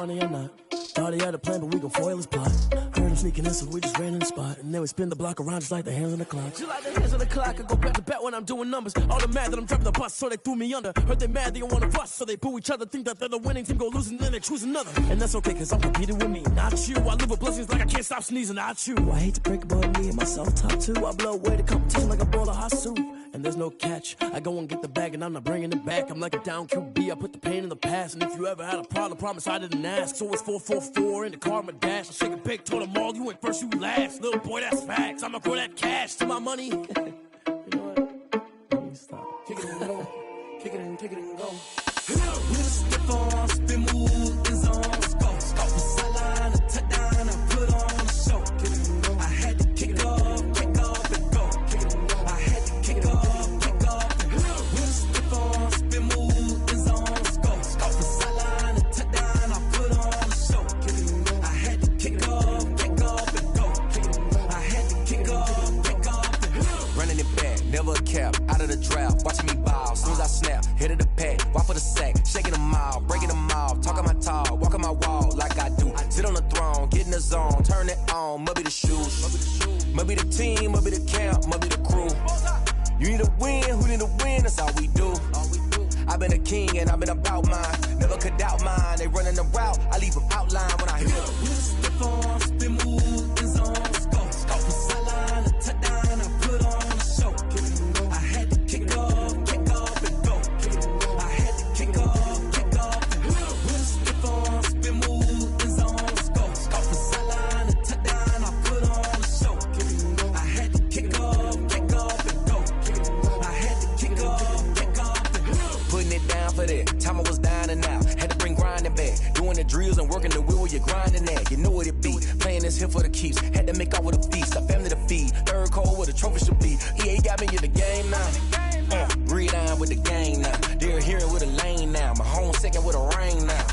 money or not. Thought he had a plan, but we gon' foil his plot. Heard him sneaking in, so we just ran in the spot. And then we spin the block around just like the hands on the clock. Just like the hands on the clock, I go back to back when I'm doing numbers. All the mad that I'm driving the bus, so they threw me under. Heard they mad, they don't wanna bust, so they boo each other. Think that they're the winning team, go losing, then they choose another. And that's okay, cause I'm competing with me, not you. I live with blessings like I can't stop sneezing, not you. I hate to break it, but me and myself top two. I blow away the competition like a bowl of hot soup. And there's no catch. I go and get the bag and I'm not bringing it back. I'm like a down QB, I put the pain in the past. And if you ever had a problem, promise I didn't ask. So it's 444 in the car, my dash. I shake a big, told them all, you went first, you last. Little boy, that's facts. I'ma throw that cash to my money. You know what? Stop. Kick it and go. Kick it and go. With a stiff on, spin move, in zone, let's go. Scout the sideline, a touchdown, I put on a show. Kick it and go. I had to kick off and go. Kick it and go. I had to kick off and go. With a stiff on, spin move, in zone, let's go. Scout the sideline, a touchdown, I put on a show. Kick it and go. I had to kick off and go. Kick it and go. I had to kick off and go. Running it back, never a cap, out of the draft, watching me ball. Soon as I snap, hit of the pack, walk for the sack, shaking them all, breaking them all, talking my talk, walking my wall like I do. Sit on the throne, get in the zone, turn it on, must be the shoes, must be the team, must be the camp, must be the crew. You need to win, who need to win, that's all we do. I've been a king and I've been about mine, never could doubt mine. They running the route, I leave them outline when I hit them. We just step on, spin move, in zone, let's go. Scout the sideline, a touchdown, I put on a show. I had to kick off and go. I had to kick off and go. We just step on, spin move, in zone, let's go. Scout the sideline, a touchdown, I put on a show. I had to kick off and go. I had to kick off and go. Putting it down for that, time I was down and out. Had to bring grinding back, doing the drills and working the wheel where you're grinding at. You know what it be, playing this here for the keeps. Had to make off with a feast, a family to feed. Third cold where the trophy should be. EA got me in the game now. Breathe on with the game now. They're here with a lane now. My home second with a rain now.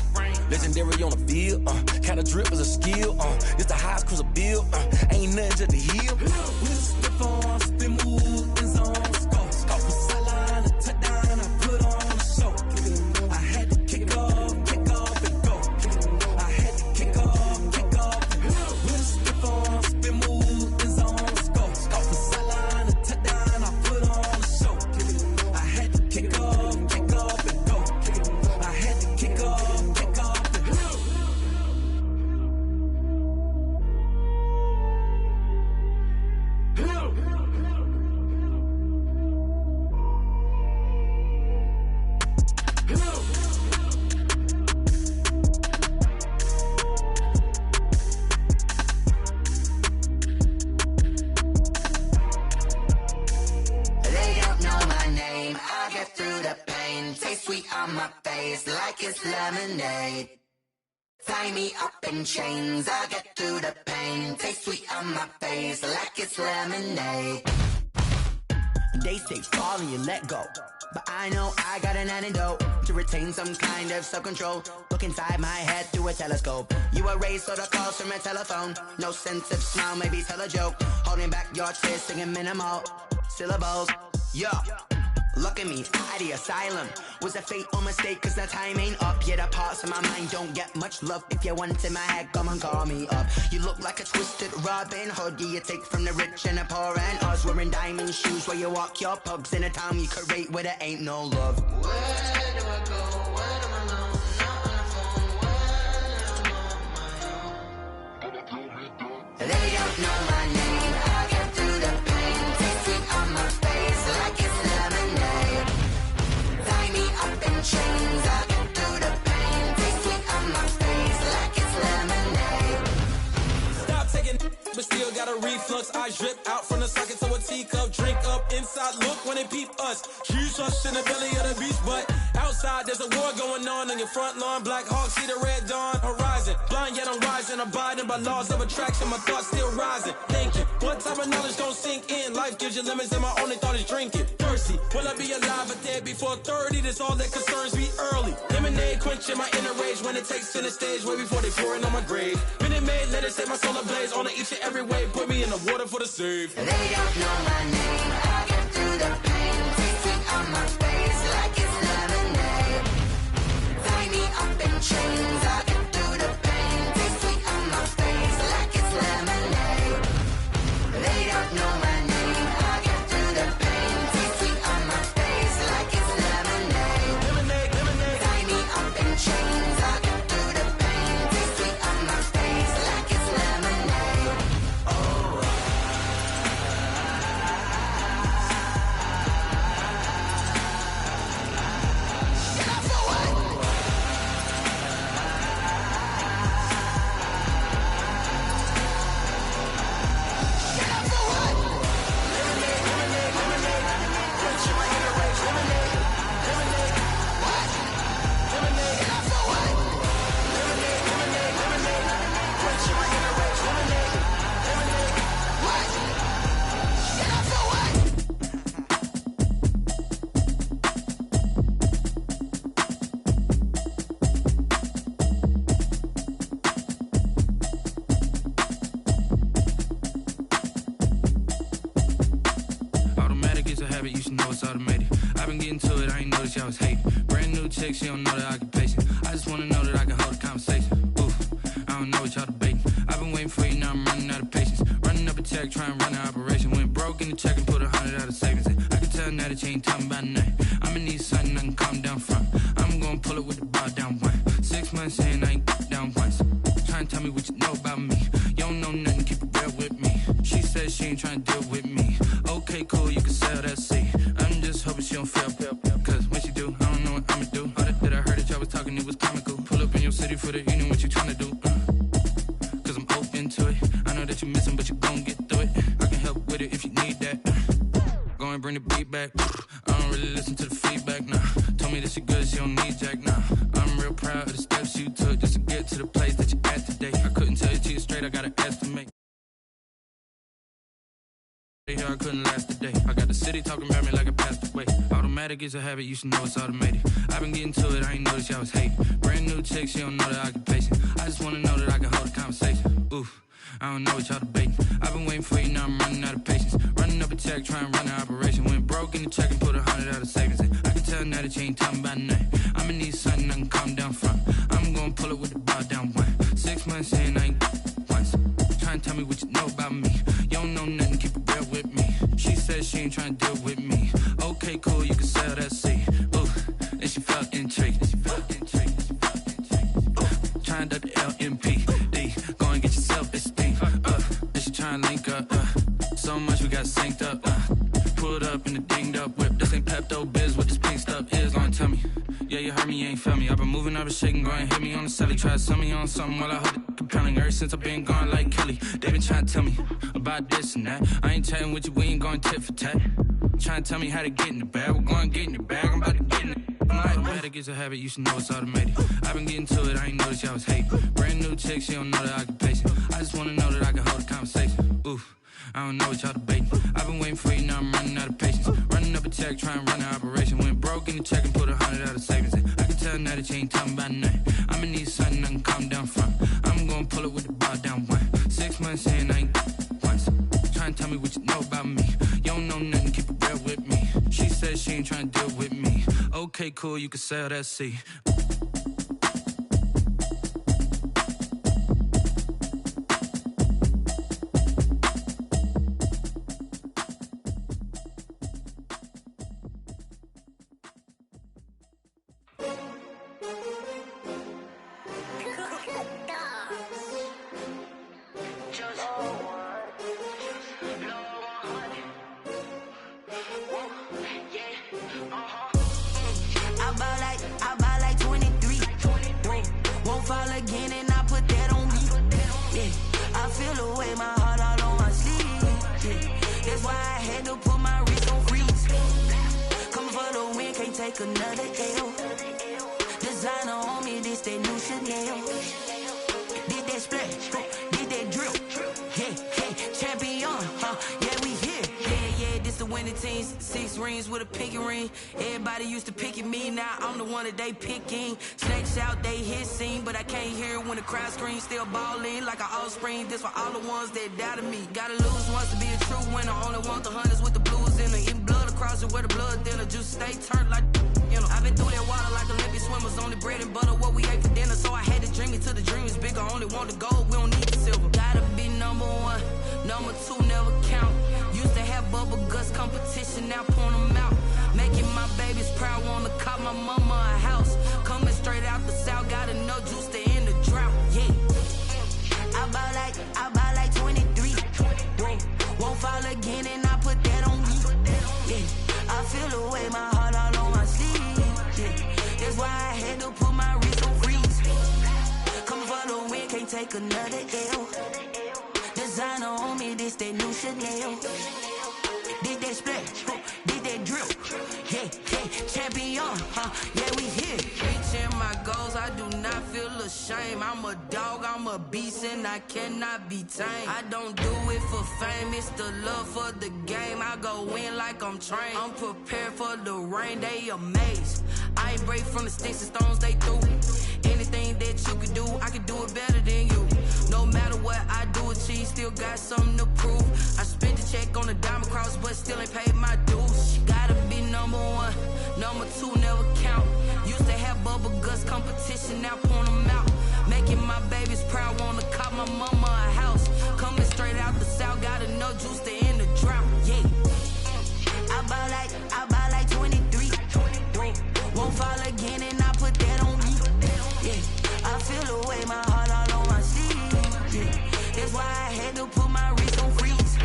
Legendary on the field, kinda drip is a skill. It's the highest cruiser bill, ain't nothing to the hill. We just step on, spin move, in zone, let's go. Scout the sideline, a touchdown, I put on a show. I had to kick off and go. I had to kick off and go. We just step on, spin move, in zone, let's go. Scout the sideline, a touchdown, I put on a show. I had to kick off and go. I had to kick off and go. Taste sweet on my face like it's lemonade. Tie me up in chains, I get through the pain. Taste sweet on my face like it's lemonade. They say fall and you let go, but I know I got an antidote to retain some kind of self-control. Look inside my head through a telescope. You erase all the calls from a telephone. No sense of smile, maybe tell a joke. Holding back your tears, singing minimal syllables. Yeah. Look at me, out of the asylum. Was a fate or mistake, cause the time ain't up. Yeah, the parts of my mind don't get much love. If you want in my head, come and call me up. You look like a twisted Robin Hood. Yeah, you take from the rich and the poor and us. Wearing diamond shoes where you walk your pugs. In a town you create where there ain't no love. Where do I go? When I'm alone? Not on the phone. When I'm on my own. They don't know my name. I get through the pain. Taste sweet on my face like it's lemonade. Tie me up in chains. I get through the pain. Taste sweet on my face like it's lemonade. Stop taking, but still got a reflux. I drip out from the socket to a teacup. Drink up inside, look when they peep us. Jesus in the belly of the beast, but outside there's a war going on your front lawn. Black Hawk, see the red dawn horizon. Blind yet I'm rising, abiding by laws of attraction. My thoughts still rising, thinking what type of knowledge don't sink in. Life gives you limits and my only thought is drinking. Thirsty, will I be alive or dead before 30? That's all that concerns me early. Lemonade quenching my inner rage when it takes to the stage way before they pour it on my grave. Minute Maid, let it set my soul ablaze on each and every way. Put me in the water for the save. They don't know my name. I get through the pain. Taste sweet on my face like it's lemonade. Tie me up in chains. I get through the was hating. Brand new chick, she don't know the occupation. I just wanna know that I can hold a conversation. Oof, I don't know what y'all debating. I've been waiting for you, now I'm running out of patience. Running up a check, trying to run an operation. Went broke in the check and put 100 out of savings. I can tell now that you ain't talking about nothing. I'ma need something I can calm down from. I'm gonna pull it with the bar down one. 6 months in, I ain't down once. Trying to tell me what you know about me. You don't know nothing, keep it real with me. She said she ain't trying to deal with me. Okay, cool, you can sell that seat. I'm just hoping she don't fail. Cause when she do, I don't know what I'ma do. All that I heard that y'all was talking, it was comical. Pull up in your city for the evening, what you trying to do? Cause I'm open to it. I know that you missing, but you gon' get through it. I can help with it if you need that. Go and bring the beat back. I don't really listen to the feedback, nah. Told me that she good, she don't need jack, nah. I'm real proud of the steps you took just to get to the place that you're at today. I couldn't tell you to you straight, I gotta estimate. Here I couldn't last a day. I got the city talking about me like I passed away. Automatic is a habit, you should know it's automated. I've been getting to it, I ain't noticed y'all was hating. Brand new chick, she don't know the occupation. I just wanna know that I can hold a conversation. Oof, I don't know what y'all debating. I've been waiting for you, now I'm running out of patience. Running up a check, trying to run an operation. Went broke in the check and put 100 out of savings. I can tell now that you ain't talking about nothing. I'ma need something I can calm down from. I'm gonna pull it with the bar down one. 6 months in, I ain't once. Trying to tell me what you know about me. You don't know nothing, keep it real with me. She said she ain't trying to deal with me. Okay, cool, you can sell that seat. Ooh, and she felt intrigued. Trying to the LMPD. Go and get your self-esteem. And she trying to link up. So much we got synced up. Pulled up in the dinged up whip. This ain't Pepto-Biz, what this pink stuff is. Gonna tell me. Yeah, you heard me, you ain't felt me. I've been moving, I've been shaking, go and hit me on the celly. Try to sell me on something while I hold it compelling. Ever since I've been gone like Kelly, they been trying to tell me about this and that. I ain't chatting with you, we ain't going tit for tat. Trying to tell me how to get in the bag, we're going to get in the bag, I'm about to get in it. Automatic is a habit, you should know it's automated. I've been getting to it, I ain't noticed y'all was hating. Brand new chick, she don't know the occupation. I just wanna know that I can hold a conversation. Oof, I don't know what y'all debating. I've been waiting for you, now I'm running out of patience. Running up a check, trying to run an operation. Went broke in the check and put 100 out of savings. I can tell now that you ain't talking about nothing. I'ma need something I can calm down from. I'm gonna pull it with the bar down one. 6 months in, I ain't once. Trying to tell me what you know about me. You don't know nothing, keep it real with me. She said she ain't trying to deal with me. Okay, cool, you can sell that seat. They picking, snakes out, they hissing, but I can't hear it when the crowd screams. Still balling like an offspring. This for all the ones that doubted me. Gotta lose once to be a true winner. Only want the hunters with the blues in it. Eating blood across it where the blood thinner. Juice stay turned like you know. I've been through that water like Olympic swimmers. Only bread and butter what we ate for dinner. So I had to dream it till the dream is bigger. Only want the gold, we don't need the silver. Gotta be number one, number two never count. Used to have bubble guts competition, now point them out. Making my babies proud, wanna call my mama a house. Coming straight out the south, got enough juice to end the drought, yeah. I buy like 23. Won't fall again and I put that on me, yeah. I feel the way, my heart all on my sleeve, yeah. That's why I had to put my wrist on freeze. Coming for the win, can't take another L. Designer on me, this that new Chanel. Did that splash, did that drill, yeah, champion, yeah, we here. Reaching my goals, I do not feel ashamed. I'm a dog, I'm a beast, and I cannot be tamed. I don't do it for fame, it's the love for the game. I go in like I'm trained. I'm prepared for the rain, they amazed. I ain't break from the sticks and stones they threw. Anything that you can do, I can do it better than you. No matter what I do achieve, still got something to prove. I spent the check on the diamond cross, but still ain't paid my dues. Gotta be number one, number two never count. bubble guts competition, now point them out. Making my babies proud, wanna cop my mama a house. Coming straight out the south, got enough juice to end the drought. Yeah. I buy like 23. Won't fall again and I put that on me. Yeah. I feel the way, my heart all on my sleeve. Yeah. That's why I had to put my wrist on freeze.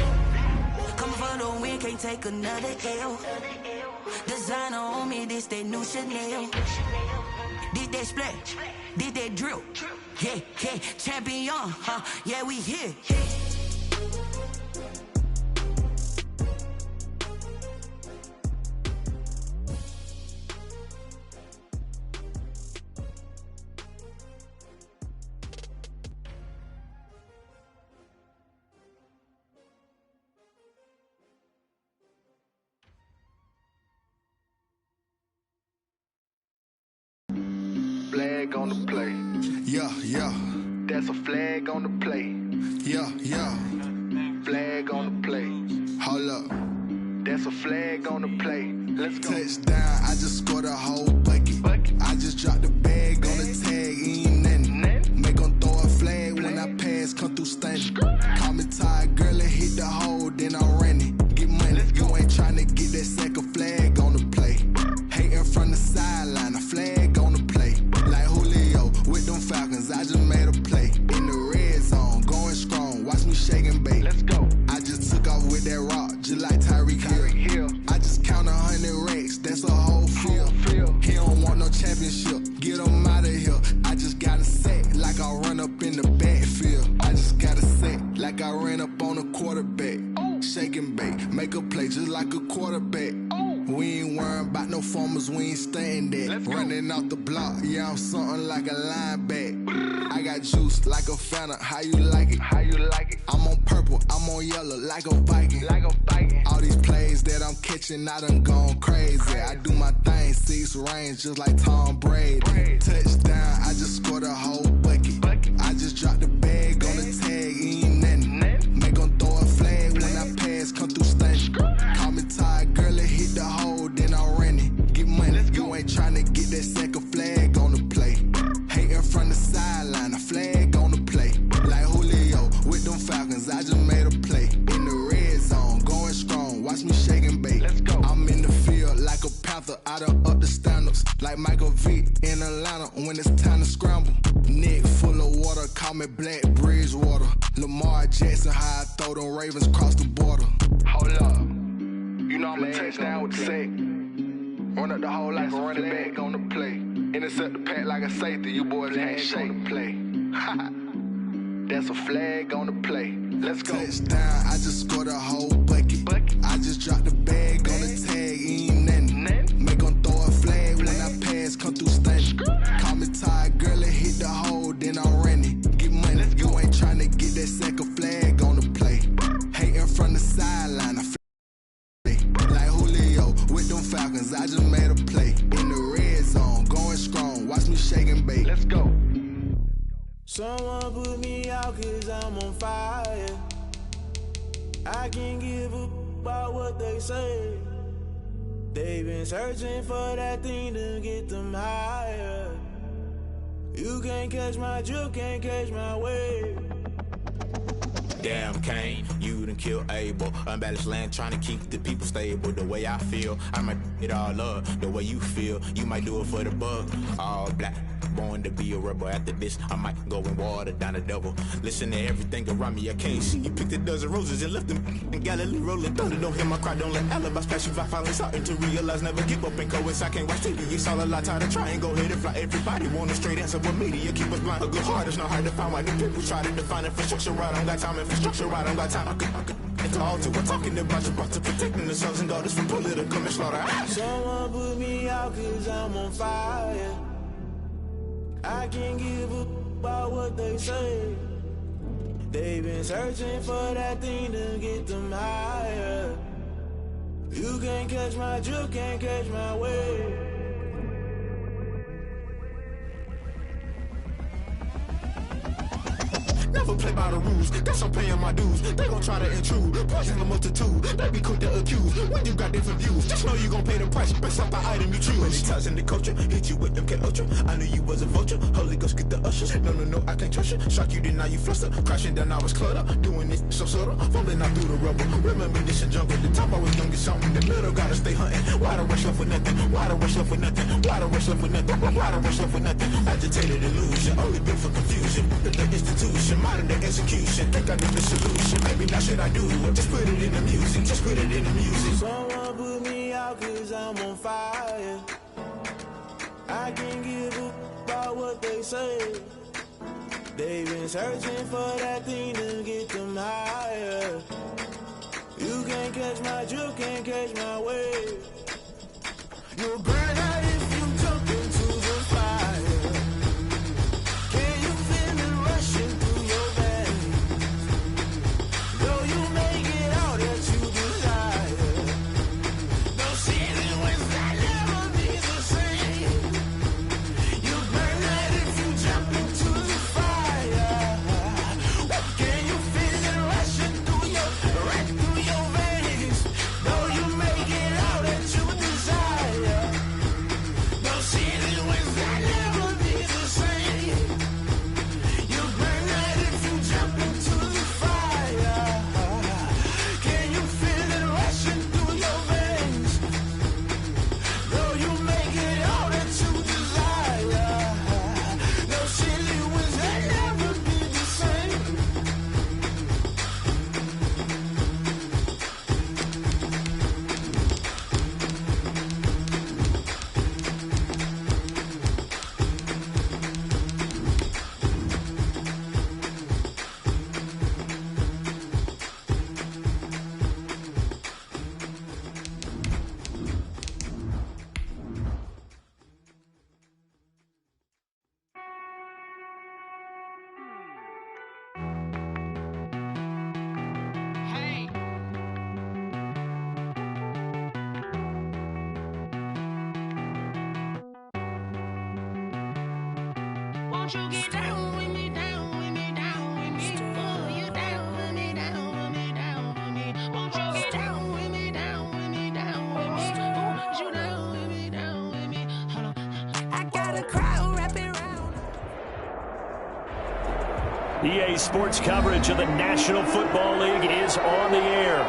Coming for the win, can't take another L. Designer on me, this that new Chanel. This that splash, this that drill. Yeah, yeah, champion, huh? Yeah, we here. Flag on the play. Yeah, yeah. That's a flag on the play. Yeah, yeah. Flag on the play. Hold up. That's a flag on the play. Let's go. Touchdown, I just scored a whole bucket. I just dropped the bag on the tag, ain't nothing. Make 'em throw a flag when I pass, come through stunning. Call me tired, girl, and hit the hole, then I'm running. Get money, you ain't tryna get that second flag on the play. Hating from the sideline, a flag on the play. Like Julio with them Falcons, I just made a play. In the red zone, going strong, watch me shake and bake. Let's go. I just took off with that rock, just like Tyreek Hill. I just count 100 racks, that's a whole field. He don't want no championship, get him out of here. I just got a set, like I run up in the backfield. I just got a set, like I ran up on a quarterback. Shake and bake, make a play just like a quarterback. We ain't worrying about no formers, we ain't staying there. Running off the block, yeah, I'm something like a linebacker. I got juice like a Fanta, how you like it? How you like it? I'm on purple, I'm on yellow, like a Viking. Like a Viking. All these plays that I'm catching, I done gone crazy. I do my thing, 6 range, just like Tom Brady. Touchdown, I just scored a whole bucket. I just dropped the bag on the tag, ain't nothing. Make 'em throw a flag when I pass, come through stunning. Call me tired, girl, and hit the hole, then I'm running. Get money, you ain't tryna get that second flag on the play. Hating from the sideline, a flag on the play. Like Julio with them Falcons, I just made a play. In the red zone, going strong, watch me shake and bake. Let's go. I'm in the field like a panther, I done up the standards. Like Michael Vick in Atlanta when it's time to scramble. Neck full of water, call me Black Bridgewater. Lamar Jackson, how I throw them Ravens cross the border. Hold up. You know I'm a touchdown with the sack. Run up the hole like a running back on the play. Intercept the pack like a safety, you boys can't shake the play. That's a flag on the play. Let's go. Touchdown, I just scored a whole bucket. I just dropped the bag on the tag, ain't nothing. Make 'em throw a flag when I pass, come through stunning. Call me tired, girl, and hit the hole, then I'm running. Get money, you ain't tryna get that second flag on the play. Hating from the sideline, a flag. Like Julio with them Falcons, I just made a play. In the red zone, going strong, watch me shake and bake. Let's go. Someone put me out cause I'm on fire. I can't give up about what they say. They've been searching for that thing to get them higher. You can't catch my drift, can't catch my wave. Damn Kane, you done killed Abel. Unbalanced land trying to keep the people stable. The way I feel, I might it all up. The way you feel, you might do it for the bug. All black, born to be a rebel. After this, I might go and water down the double. Listen to everything around me, I can't see. You picked a dozen roses and left them in Galilee rolling thunder. Don't hear my cry, don't let alibis pass you. I finally starting to realize, never give up and coexist. I can't watch TV, it's all a lot. Time to try and go ahead and fly. Everybody want a straight answer, but media keep us blind. A good heart is not hard to find. Why the people try to define infrastructure right? I don't got time, infrastructure right, I don't got time. I could it's all to we're talking about you, about to protecting the sons and daughters from political and slaughter. Someone put me out cause I'm on fire. I can't give up about what they say. They've been searching for that thing to get them higher. You can't catch my drift, can't catch my wave. Now never play by the rules. Guess I'm paying my dues. They gon' try to intrude, poison the multitude. They be quick to accuse when you got different views. Just know you gon' pay the price based off the item you choose. Many times in the culture, hit you with MK Ultra. I knew you was a vulture. Holy Ghost get the ushers. No, I can't trust you. Shock you, then now you fluster. Crashing down, I was cluttered. Doing this so subtle, fumbling out through the rubble. Remember this in jungle. The top I was young, get something. The middle gotta stay hunting. Why the rush left with nothing? Why the rush left with nothing? Why the rush left with nothing? Why the rush left with nothing? Agitated illusion, only built for confusion. The institution, modern day execution. Think I know the solution. Maybe now should I do it? Just put it in the music. Just put it in the music. Someone put me out 'cause I'm on fire. I can't give a about what they say. They've been searching for that thing to get them higher. You can't catch my drift, can't catch my wave. You'll burn out if you jump into the fire. Can you feel it rushing through your veins? Though you make it all that you desire. No ceiling wins that never be the same. You burn out if you jump into the fire. Can you feel it rushing through your veins? Though you make it all that you desire. No ceiling wins that never be the same. You burn out if you jump into the fire. Can you feel it rushing through your veins? Though you make it all that you desire. No ceiling wins that never be the same. Won't you get down with me, down with me, down with me? Oh, you down with me, down with me, down with me. Won't you get down with me, down with me, down with me? Oh, you down with me, down with me? Hold on. I got a crowd wrapping around. EA Sports coverage of the National Football League is on the air.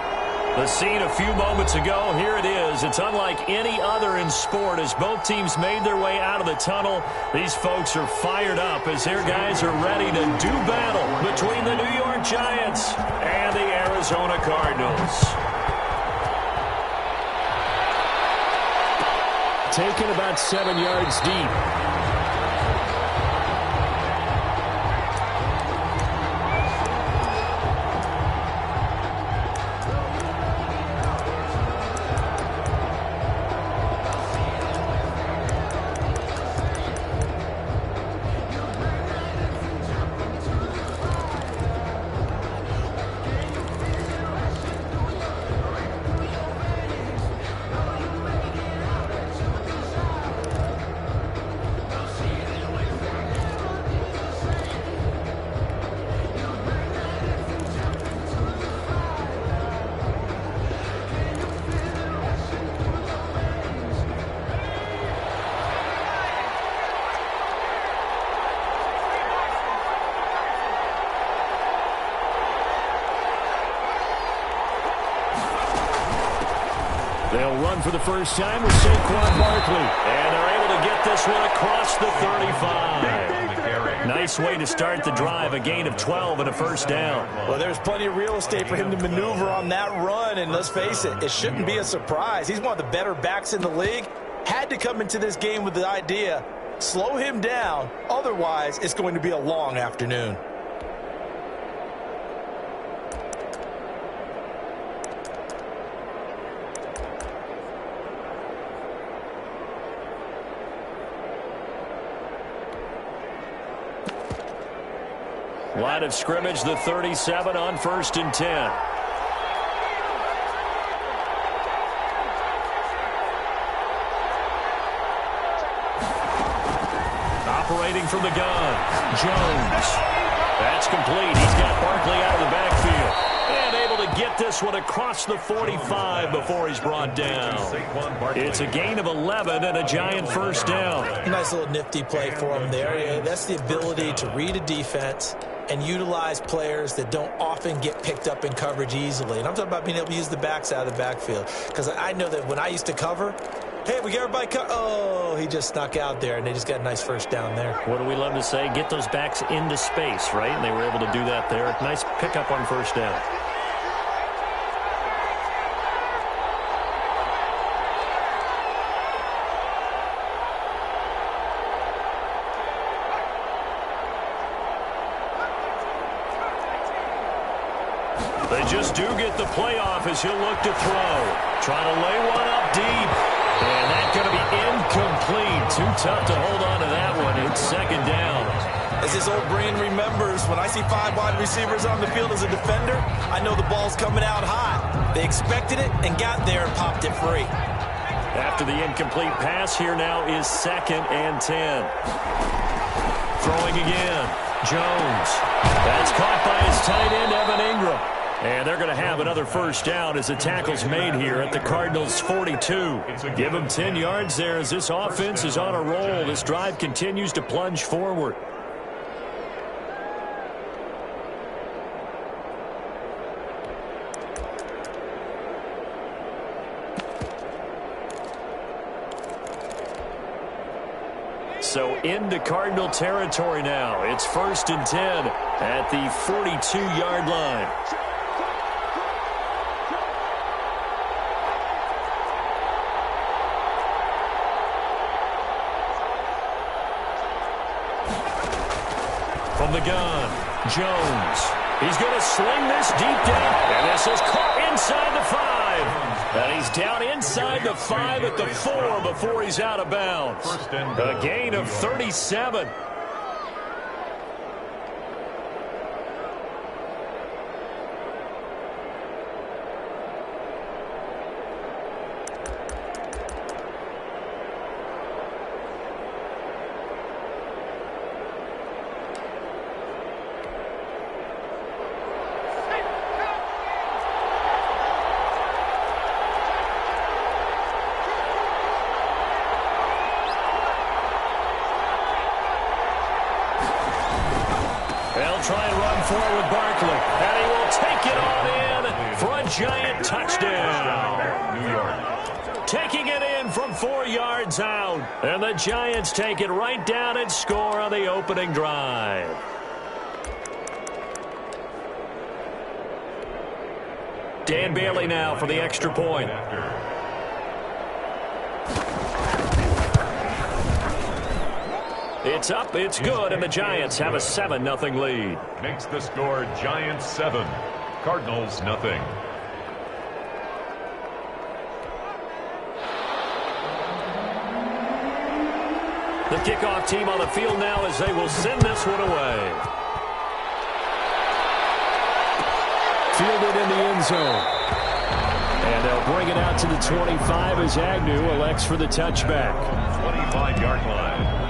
The scene a few moments ago, here it is. It's unlike any other in sport as both teams made their way out of the tunnel. These folks are fired up as their guys are ready to do battle between the New York Giants and the Arizona Cardinals. Taken about 7 yards deep. They'll run for the first time with Saquon Barkley. And they're able to get this one across the 35. Nice way to start the drive, a gain of 12 and a first down. Well, there's plenty of real estate for him to maneuver on that run, and let's face it, it shouldn't be a surprise. He's one of the better backs in the league. Had to come into this game with the idea, slow him down, otherwise it's going to be a long afternoon. Line of scrimmage, the 37 on 1st and 10. Operating from the gun, Jones. That's complete. He's get this one across the 45 before he's brought down. It's a gain of 11 and a Giant first down. Nice little nifty play for him there. Yeah, that's the ability to read a defense and utilize players that don't often get picked up in coverage easily. And I'm talking about being able to use the backside of the backfield. Because I know that when I used to cover, hey, we got everybody oh, he just snuck out there, and they just got a nice first down there. What do we love to say? Get those backs into space, right? And they were able to do that there. Nice pickup on first down. They just do get the playoff as he'll look to throw. Trying to lay one up deep. And that's going to be incomplete. Too tough to hold on to that one. It's second down. As his old brain remembers, when I see 5 wide receivers on the field as a defender, I know the ball's coming out hot. They expected it and got there and popped it free. After the incomplete pass, here now is 2nd and 10. Throwing again. Jones. That's caught by his tight end, Evan Ingram. And they're going to have another first down as the tackle's made here at the Cardinals' 42. Give them 10 yards there as this offense is on a roll. This drive continues to plunge forward. So into Cardinal territory now. It's 1st and 10 at the 42-yard line. From the gun, Jones. He's going to sling this deep down, and this is caught inside the 5. And he's down inside the 5 at the 4 before he's out of bounds. A gain of 37. Try and run forward Barkley, and he will take it on in for a Giant touchdown. New York. Taking it in from 4 yards out, and the Giants take it right down and score on the opening drive. Dan Bailey now for the extra point. It's up, it's good, and the Giants have a 7-0 lead. Makes the score Giants 7, Cardinals 0. The kickoff team on the field now as they will send this one away. Fielded in the end zone. And they'll bring it out to the 25 as Agnew elects for the touchback. 25-yard line.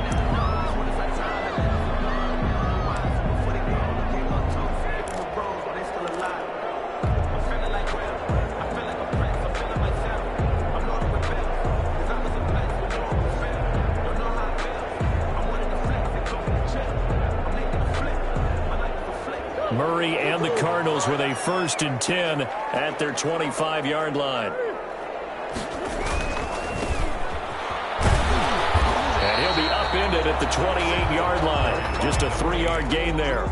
Murray and the Cardinals with a 1st and 10 at their 25-yard line. And he'll be upended at the 28-yard line. Just a 3-yard gain there.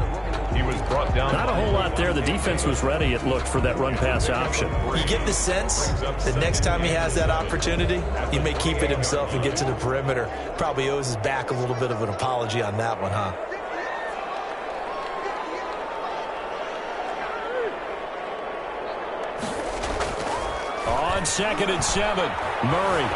He was brought down. Not a whole lot there. The defense was ready, it looked, for that run-pass option. You get the sense that next time he has that opportunity, he may keep it himself and get to the perimeter. Probably owes his back a little bit of an apology on that one, huh? On 2nd and 7, Murray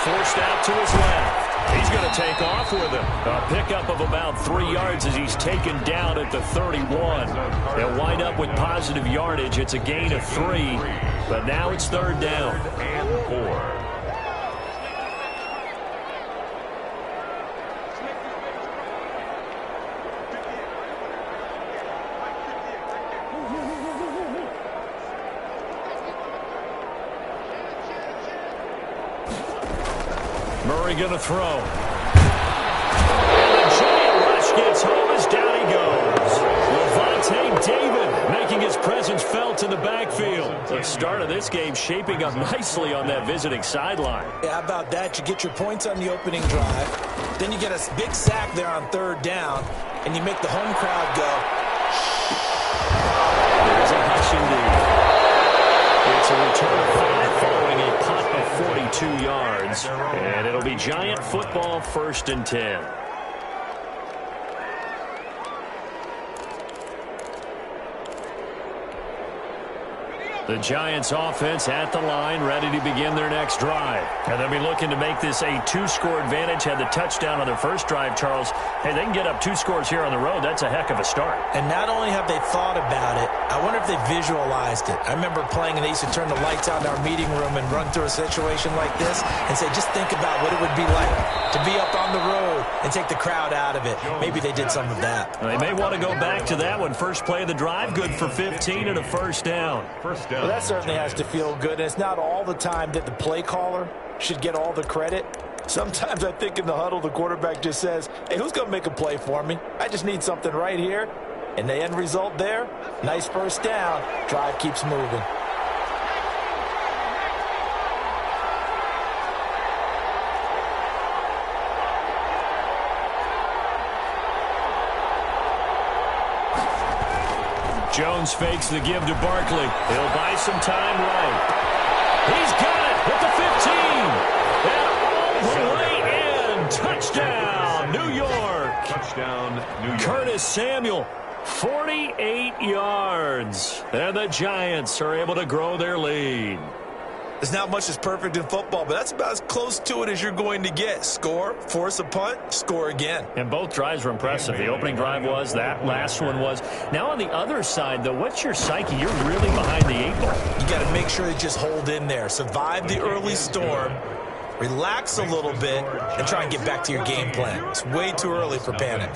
forced out to his left. He's going to take off with it. A pickup of about 3 yards as he's taken down at the 31. They'll wind up with positive yardage. It's a gain of 3, but now it's 3rd down. And 4. Murray going to throw. And the giant rush gets home as down he goes. Levante David making his presence felt in the backfield. The start of this game shaping up nicely on that visiting sideline. Yeah, how about that? You get your points on the opening drive. Then you get a big sack there on third down, and you make the home crowd go. There's a hush indeed. It's a return of 5 following a punt of 42 yards. And it'll be Giant football, 1st and 10. The Giants offense at the line, ready to begin their next drive. And they'll be looking to make this a 2-score advantage. Had the touchdown on their first drive, Charles. Hey, they can get up 2 scores here on the road. That's a heck of a start. And not only have they thought about it, I wonder if they visualized it. I remember playing and they used to turn the lights out in our meeting room and run through a situation like this and say, just think about what it would be like to be up on the road and take the crowd out of it. Maybe they did some of that. Well, they may want to go back to that one. First play of the drive, good for 15 and a first down. First down. Well, that certainly has to feel good, and it's not all the time that the play caller should get all the credit. Sometimes I think in the huddle, the quarterback just says, hey, who's going to make a play for me? I just need something right here. And the end result there, nice first down. Drive keeps moving. Jones fakes the give to Barkley. He'll buy some time right. He's got it at the 15. And all the way in. Touchdown, New York. Touchdown, New York. Curtis Samuel, 48 yards. And the Giants are able to grow their lead. There's not much that's perfect in football, but that's about as close to it as you're going to get. Score, force a punt, score again. And both drives were impressive. The opening drive was, that last one was. Now on the other side, though, what's your psyche? You're really behind the 8 ball. You got to make sure you just hold in there. Survive the early storm, relax a little bit, and try and get back to your game plan. It's way too early for panic.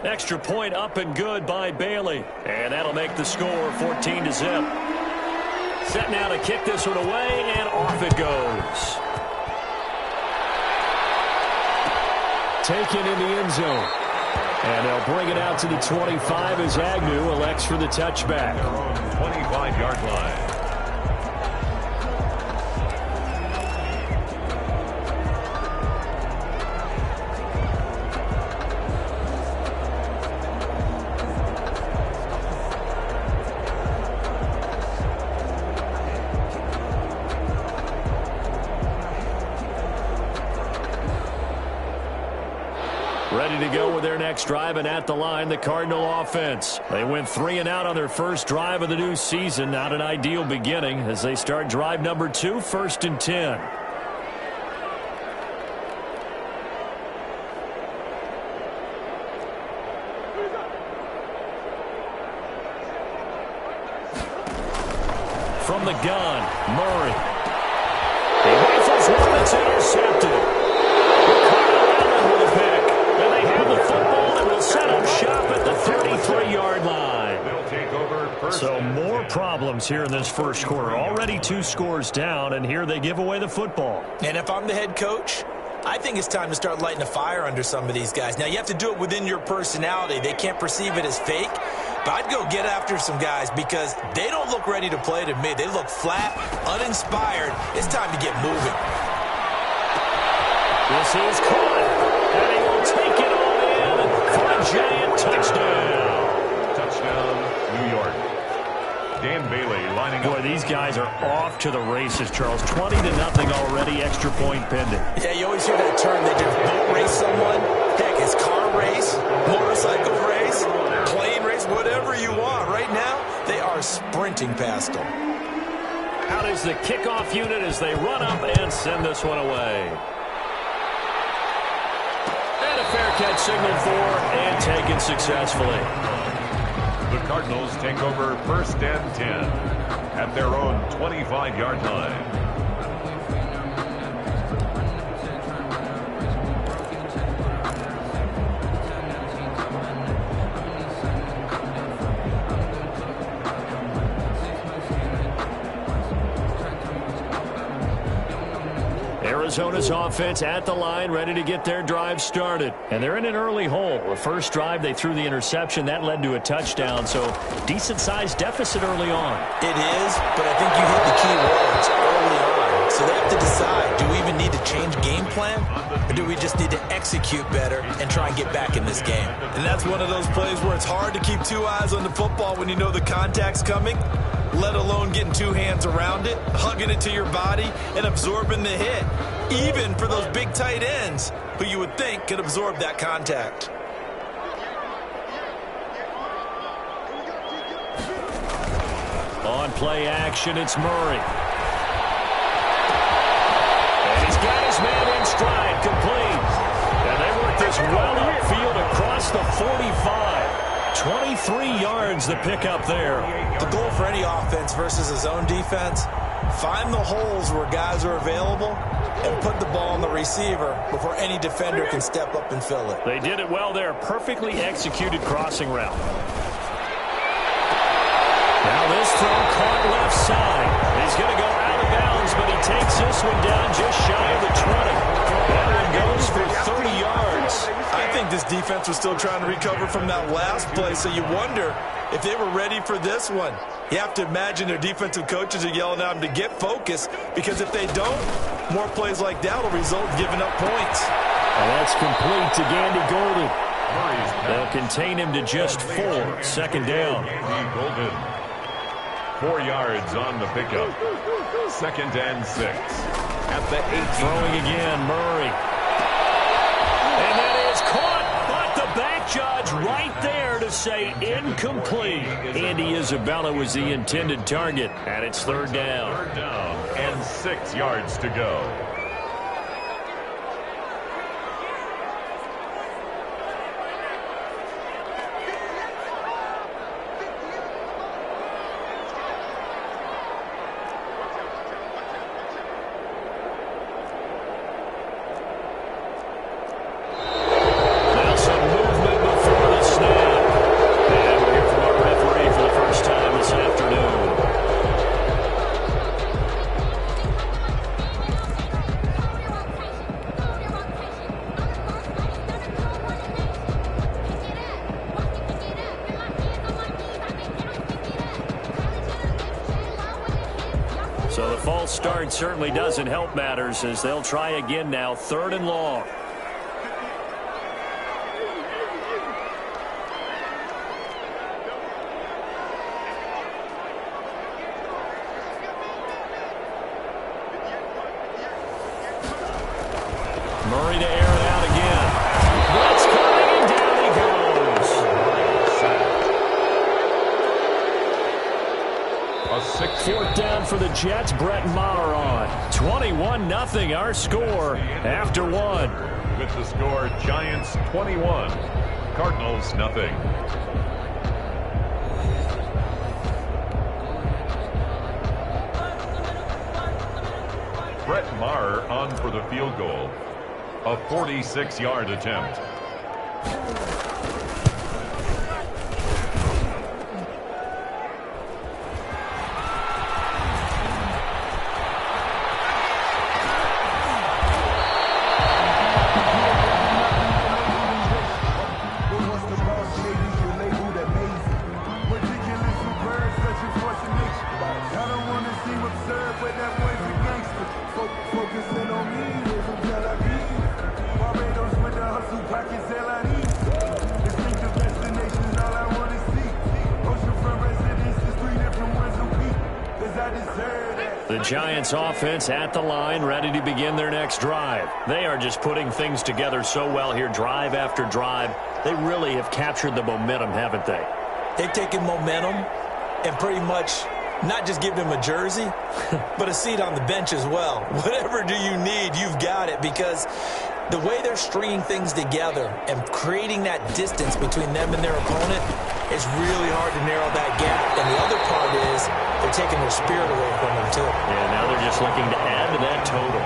Extra point up and good by Bailey. And that'll make the score 14-0. Set now to kick this one away, and off it goes. Taken in the end zone. And they'll bring it out to the 25 as Agnew elects for the touchback. 25-yard line. Ready to go with their next drive, and at the line, the Cardinal offense. They went 3 and out on their first drive of the new season. Not an ideal beginning as they start drive number 2, 1st and 10. From the gun, Murray. He rifles one that's intercepted. Football that will set up shop at the 33-yard line. So more problems here in this first quarter. Already 2 scores down, and here they give away the football. And if I'm the head coach, I think it's time to start lighting a fire under some of these guys. Now, you have to do it within your personality. They can't perceive it as fake. But I'd go get after some guys because they don't look ready to play to me. They look flat, uninspired. It's time to get moving. This is caught, and he will take it all in for a Giant touchdown. Touchdown, New York. Dan Bailey lining up. Boy, these guys are off to the races, Charles. 20-0 already, extra point pending. Yeah, you always hear that term. They just boat race someone. Heck, it's car race, motorcycle race, plane race, whatever you want. Right now, they are sprinting past them. Out is the kickoff unit as they run up and send this one away. And a fair catch signaled for and taken successfully. The Cardinals take over 1st and 10 at their own 25-yard line. Arizona's offense at the line, ready to get their drive started. And they're in an early hole. The first drive, they threw the interception. That led to a touchdown, so decent-sized deficit early on. It is, but I think you hit the key words early on. So they have to decide, do we even need to change game plan, or do we just need to execute better and try and get back in this game? And that's one of those plays where it's hard to keep two eyes on the football when you know the contact's coming, let alone getting two hands around it, hugging it to your body, and absorbing the hit, even for those big tight ends who you would think could absorb that contact. On play action, it's Murray. And he's got his man in stride, complete. And they work this well upfield across the 45. 23 yards the pickup there. The goal for any offense versus his own defense, find the holes where guys are available and put the ball on the receiver before any defender can step up and fill it. They did it well there. Perfectly executed crossing route. Now this throw caught left side. He's going to go out of bounds, but he takes this one down just shy of the 20. That one goes for 30 yards. I think this defense was still trying to recover from that last play, so you wonder if they were ready for this one. You have to imagine their defensive coaches are yelling at them to get focused, because if they don't, more plays like that will result in giving up points. And that's complete to Gandy Golden. They'll contain him to just 4. Second down. 4 yards on the pickup. 2nd and 6. At the 8. Throwing again, Murray. And that is caught, but the back judge right there to say incomplete. Andy Isabella was the intended target, and it's 3rd down. 3rd down and 6 yards to go. So the false start certainly doesn't help matters, as they'll try again now, 3rd and long. Murray to air it out again. Blitz coming, and down he goes. A 4th down for the Jets. Brett Maher on. 21-0 our score after 1. With the score, Giants 21, Cardinals nothing. Brett Maher on for the field goal. A 46-yard attempt. The Giants offense at the line, ready to begin their next drive. They are just putting things together so well here, drive after drive. They really have captured the momentum, haven't they? They've taken momentum and pretty much not just given him a jersey, but a seat on the bench as well. Whatever do you need, you've got it, because the way they're stringing things together and creating that distance between them and their opponent is really hard to narrow that gap. And the other part is they're taking their spirit away from them, too. Yeah, now they're just looking to add to that total.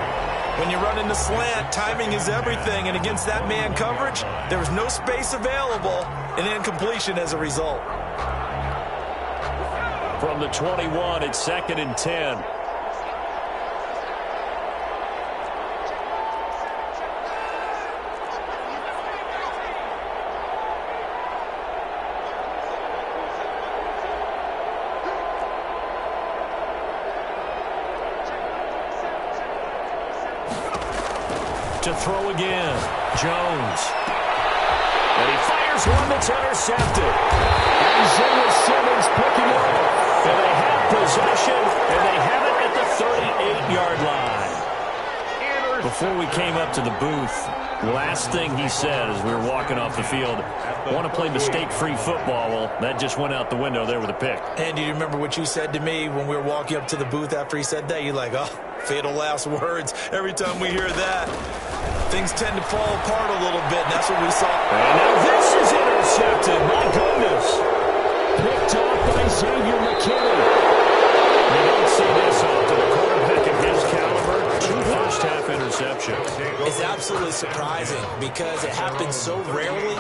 When you run in the slant, timing is everything, and against that man coverage, there was no space available, and incompletion as a result. From the 21, it's 2nd and 10. to throw again. Jones. And he fires one that's intercepted. Isaiah Simmons picking up. And they have possession, and they have it at the 38-yard line. Before we came up to the booth, last thing he said as we were walking off the field, I want to play mistake-free football. Well, that just went out the window there with a pick. And do you remember what you said to me when we were walking up to the booth after he said that? You're like, oh, fatal last words. Every time we hear that, things tend to fall apart a little bit, and that's what we saw. And now this is intercepted. My goodness. Picked off by Xavier McKinney. You don't see this often. A quarterback of his caliber, 2 first-half interceptions. It's absolutely surprising because it happens so rarely.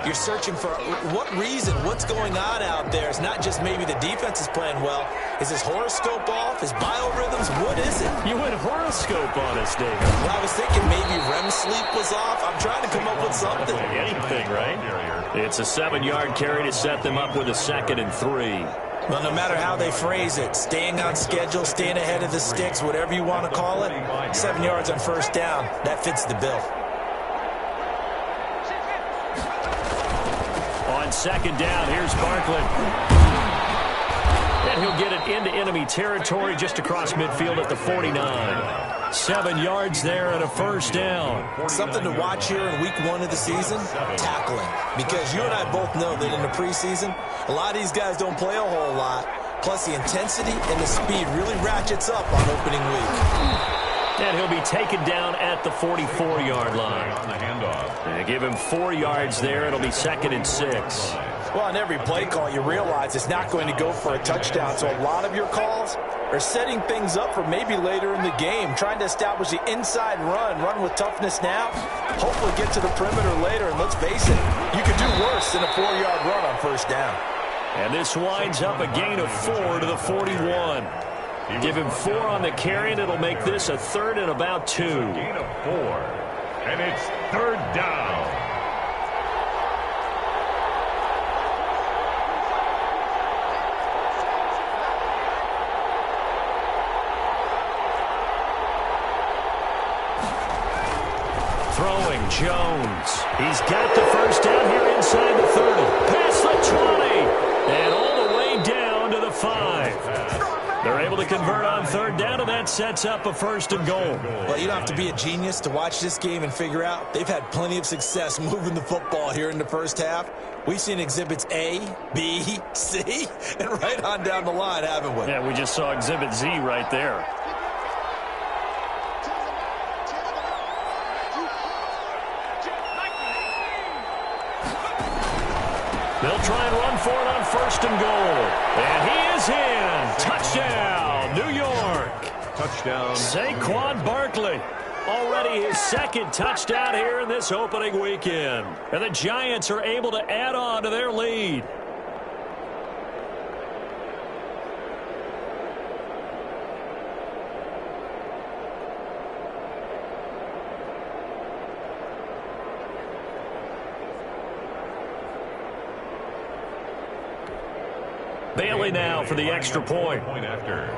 You're searching for what reason, what's going on out there. It's not just maybe the defense is playing well. Is his horoscope off? His biorhythms? What is it? You went horoscope on us, David. Well, I was thinking maybe REM sleep was off. I'm trying to come up with something. Anything, right? It's a 7-yard carry to set them up with a 2nd and 3. Well, no matter how they phrase it, staying on schedule, staying ahead of the sticks, whatever you want to call it, 7 yards on first down, that fits the bill. On 2nd down, here's Barkley. And he'll get it into enemy territory just across midfield at the 49. 7 yards there and a first down. Something to watch here in week 1 of the season, tackling. Because you and I both know that in the preseason, a lot of these guys don't play a whole lot. Plus the intensity and the speed really ratchets up on opening week. And he'll be taken down at the 44-yard line. On the handoff. And give him 4 yards there. It'll be 2nd and 6. Well, on every play call, you realize it's not going to go for a touchdown. So a lot of your calls are setting things up for maybe later in the game, trying to establish the inside run with toughness now, hopefully get to the perimeter later. And let's face it, you could do worse than a 4-yard run on first down. And this winds up a gain of 4 to the 41. Give him 4 on the carry, and it'll make this a 3rd and about 2. Gain of 4. And it's 3rd down. Throwing Jones. He's got the first down here inside the 30. Past the 20. And all the way down to the 5. They're able to convert on 3rd down, and that sets up a 1st and goal. Well, you don't have to be a genius to watch this game and figure out they've had plenty of success moving the football here in the first half. We've seen exhibits A, B, C, and right on down the line, haven't we? Yeah, we just saw exhibit Z right there. They'll try and run for it on 1st and goal. And he is in. Touchdown, New York. Touchdown. Saquon Barkley. Already his 2nd touchdown here in this opening weekend. And the Giants are able to add on to their lead. Bailey now for the extra point. Point after.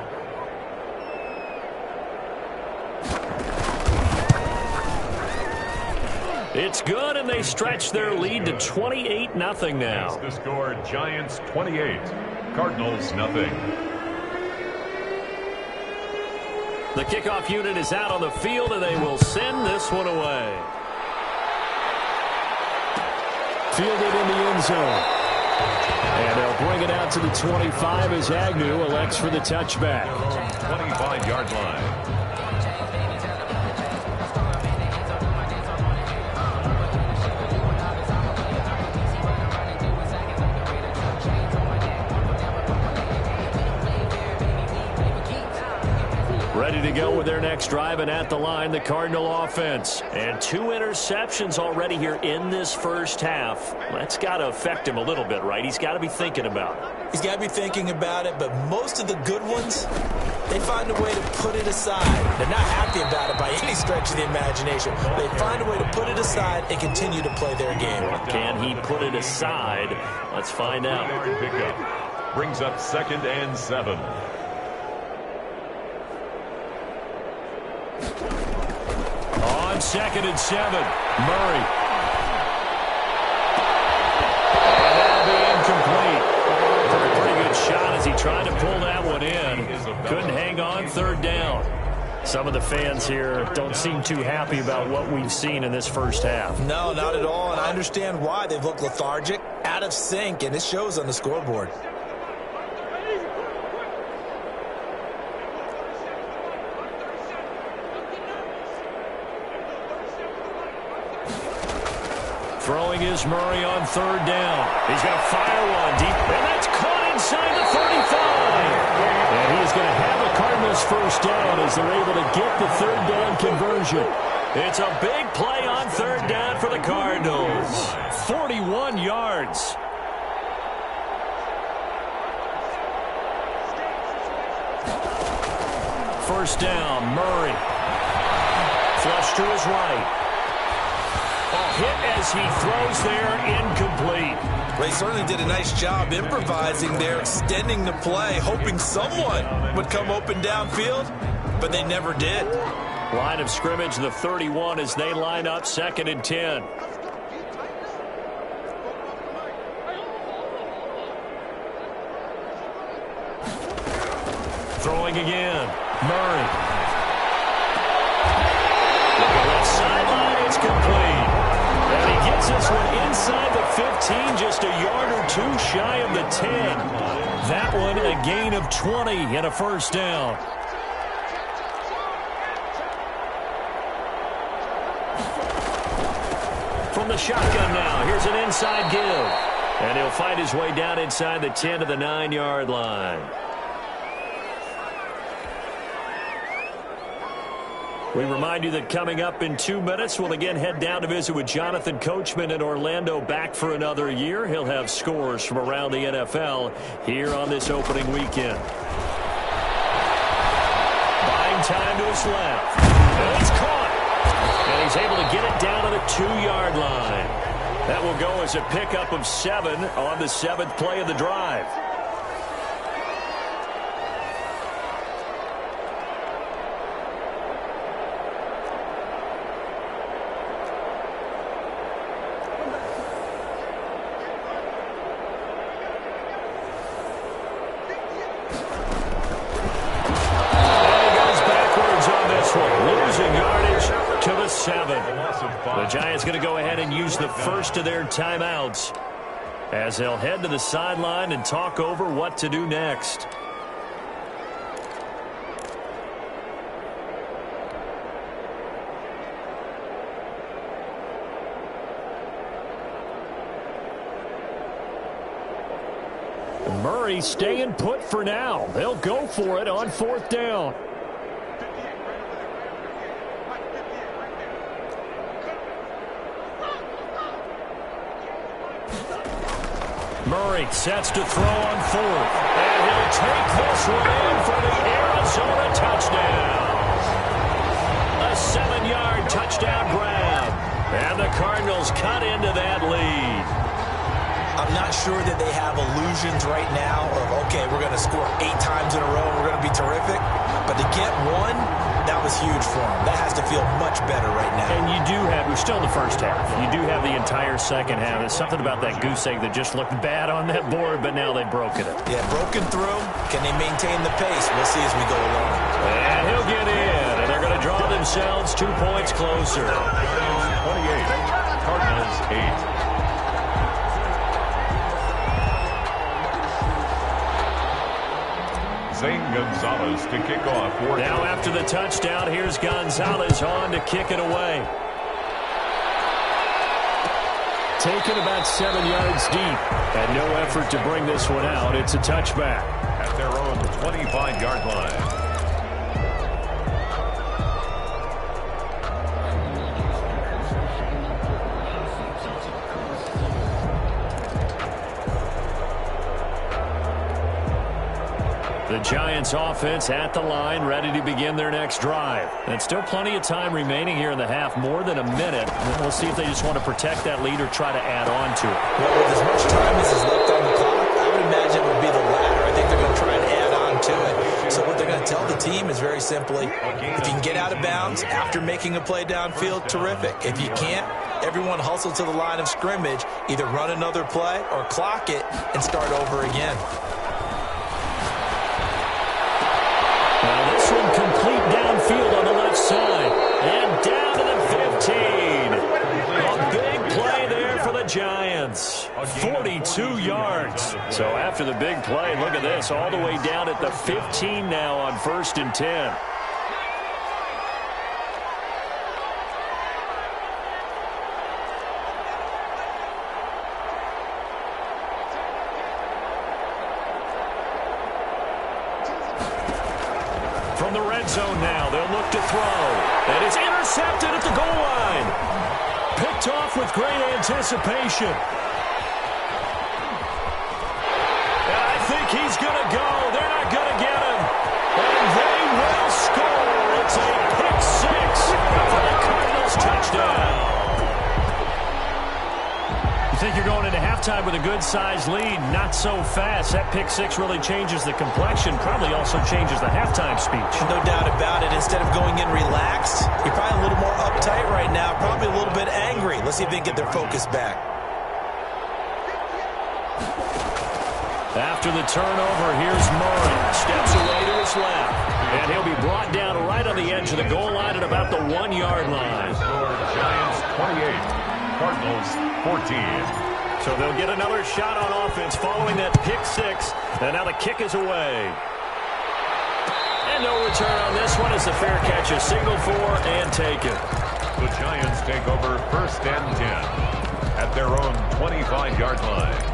It's good, and they stretch their lead to 28-0 now. The score, Giants 28, Cardinals nothing. The kickoff unit is out on the field, and they will send this one away. Fielded in the end zone. And they'll bring it out to the 25 as Agnew elects for the touchback. 25-yard line. Ready to go with their next drive, and at the line, the Cardinal offense. And 2 interceptions already here in this first half. That's got to affect him a little bit, right? He's got to be thinking about it. He's got to be thinking about it, but most of the good ones, they find a way to put it aside. They're not happy about it by any stretch of the imagination. They find a way to put it aside and continue to play their game. Can he put it aside? Let's find out. Pickup brings up 2nd and 7. On 2nd and 7. Murray. And that'll be incomplete. Took a pretty good shot as he tried to pull that one in. Couldn't hang on 3rd down. Some of the fans here don't seem too happy about what we've seen in this first half. No, not at all, and I understand why. They've looked lethargic, out of sync, and it shows on the scoreboard. Throwing is Murray on 3rd down. He's going to fire one deep, and that's caught inside the 35. And he's going to have the Cardinals first down as they're able to get the 3rd down conversion. It's a big play on 3rd down for the Cardinals. 41 yards. First down, Murray. Flush to his right. Hit as he throws there, incomplete. They certainly did a nice job improvising there, extending the play, hoping someone would come open downfield, but they never did. Line of scrimmage, the 31, as they line up 2nd and 10. Throwing again, Murray. Left sideline, it's complete. And he gets this one inside the 15, just a yard or 2 shy of the 10. That one a gain of 20 and a first down. From the shotgun now, here's an inside give. And he'll find his way down inside the 10 to the 9-yard line. We remind you that coming up in 2 minutes, we'll again head down to visit with Jonathan Coachman in Orlando, back for another year. He'll have scores from around the NFL here on this opening weekend. Buying time to his left. And it's caught. And he's able to get it down to the 2-yard line. That will go as a pickup of 7 on the 7th play of the drive. The Giants going to go ahead and use the first of their timeouts as they'll head to the sideline and talk over what to do next. Murray staying put for now. They'll go for it on 4th down. Murray sets to throw on 4th. And he'll take this one in for the Arizona touchdown. A 7-yard touchdown grab. And the Cardinals cut into that lead. I'm not sure that they have illusions right now of, okay, we're going to score 8 times in a row and we're going to be terrific. But to get one, that was huge for them. That has to feel much better right now. And you do have, we're still in the first half. You do have the entire second half. There's something about that goose egg that just looked bad on that board, but now they've broken it. Yeah, broken through. Can they maintain the pace? We'll see as we go along. And he'll get in, and they're going to draw themselves 2 points closer. 28, Cardinals 8. Gonzalez to kick off. Now after the touchdown, here's Gonzalez on to kick it away. Taken about 7 yards deep, and no effort to bring this one out. It's a touchback. At their own 25-yard line. The Giants offense at the line, ready to begin their next drive. And still plenty of time remaining here in the half, more than a minute. And we'll see if they just want to protect that lead or try to add on to it. Well, with as much time as is left on the clock, I would imagine it would be the latter. I think they're going to try and add on to it. So what they're going to tell the team is very simply, if you can get out of bounds after making a play downfield, terrific. If you can't, everyone hustle to the line of scrimmage, either run another play or clock it and start over again. Now this one complete downfield on the left side. And down to the 15. A big play there for the Giants. 42 yards. So after the big play, look at this. All the way down at the 15 now on 1st and 10. From the red zone now, they'll look to throw. And it's intercepted at the goal line. Picked off with great anticipation. And I think he's going to go. They're not going to get him. And they will score. It's a pick six for the Cardinals touchdown. You think you're going into halftime with a good-sized lead. Not so fast. That pick six really changes the complexion. Probably also changes the halftime speech. No doubt about it. Instead of going in relaxed, you're probably a little more uptight right now. Probably a little bit angry. Let's see if they can get their focus back. After the turnover, here's Murray. Steps away to his left. And he'll be brought down right on the edge of the goal line at about the 1-yard line. Giants 28. Cardinals 14. So they'll get another shot on offense following that pick six. And now the kick is away. And no return on this one as the fair catch is signaled for and taken. The Giants take over 1st and 10 at their own 25-yard line.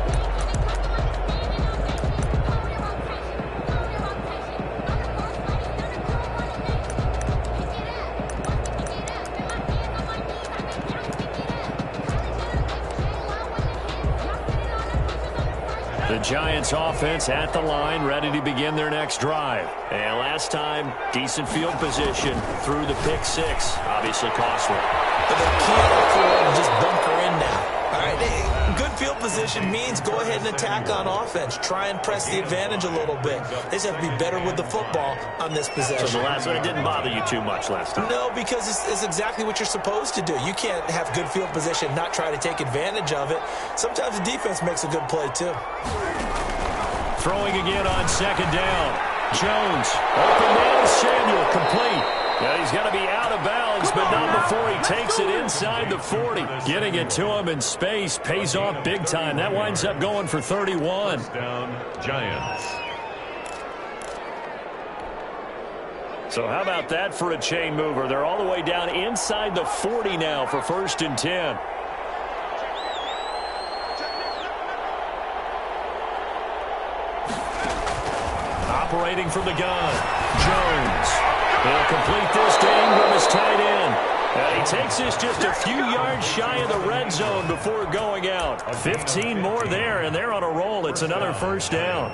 The Giants offense at the line, ready to begin their next drive. And last time, decent field position through the pick six. Obviously costly. But they can't afford to just bunker in now. All right, good field position means go ahead and attack on offense. Try and press the advantage a little bit. They just have to be better with the football on this possession. So the last one, it didn't bother you too much last time? No, because it's exactly what you're supposed to do. You can't have good field position, not try to take advantage of it. Sometimes the defense makes a good play, too. Throwing again on 2nd down. Jones, open man, Samuel, complete. Yeah, he's going to be out of bounds, but not before he takes it inside the 40. Getting it to him in space pays off big time. That winds up going for 31. Down, Giants. So how about that for a chain mover? They're all the way down inside the 40 now for 1st and 10. Operating from the gun, Jones. He'll complete this to Ingram as tight end. And he takes this just a few yards shy of the red zone before going out. 15 more there, and they're on a roll. It's another 1st down.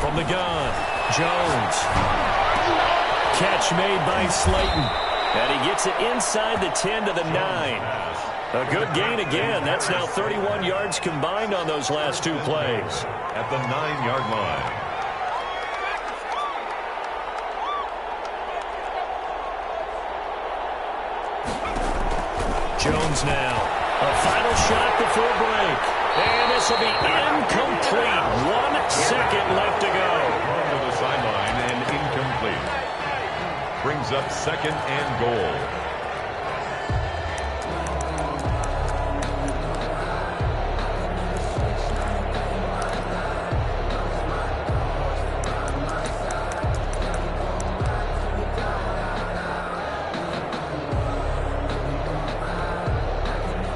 From the gun, Jones. Catch made by Slayton. And he gets it inside the 10 to the 9. A good gain again. That's now 31 yards combined on those last two plays. At the 9-yard line. Jones now. A final shot before break. And this will be incomplete. 1 second left to go. To the sideline and incomplete. Brings up 2nd and goal.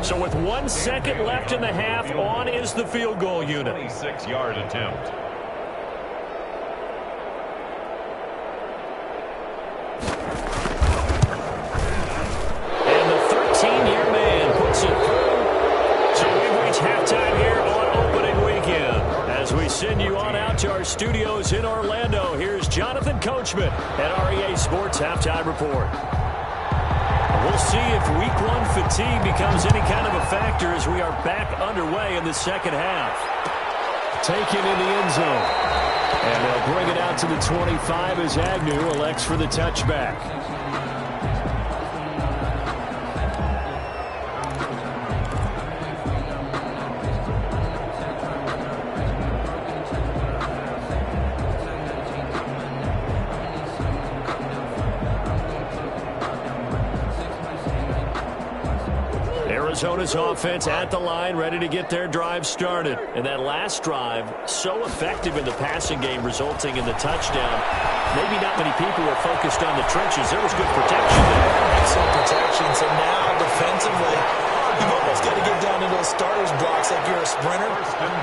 So with 1 second left in the half, on is the field goal unit. 26-yard attempt. And the 13-year man puts it through. So we've reached halftime here on opening weekend. As we send you on out to our studios in Orlando. Here's Jonathan Coachman at REA Sports Halftime Report. We'll see if Week 1 fatigue becomes any kind of a factor as we are back underway in the second half. Taken in the end zone. And they'll bring it out to the 25 as Agnew elects for the touchback. Arizona's offense at the line, ready to get their drive started. And that last drive, so effective in the passing game, resulting in the touchdown. Maybe not many people were focused on the trenches. There was good protection there. Excellent protection. So now, defensively, you've almost got to get down to those starters blocks like you're a sprinter.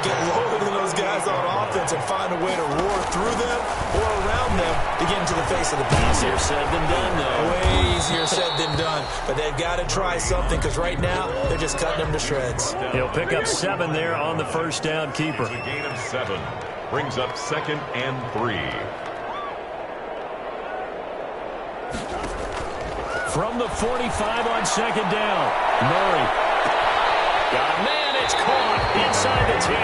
Get lower than those guys on offense and find a way to roar through them or around them to get into the face of the pass. Easier said than done, though. Way easier said than done. But they've got to try something because right now they're just cutting them to shreds. He'll pick up 7 there on the first down keeper. A gain of 7 brings up 2nd and 3. From the 45 on 2nd down, Murray. Got a man, it's caught inside the 10.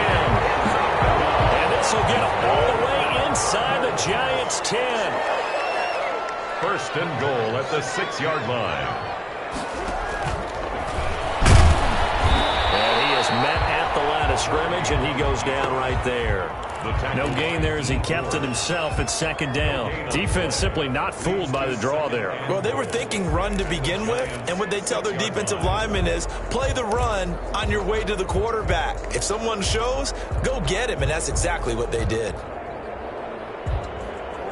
And this will get him all the way inside the Giants' 10. 1st and goal at the 6-yard line. And he is met at the line of scrimmage, and he goes down right there. No gain there as he kept it himself at 2nd down. Defense simply not fooled by the draw there. Well, they were thinking run to begin with, and what they tell their defensive linemen is play the run on your way to the quarterback. If someone shows, go get him, and that's exactly what they did.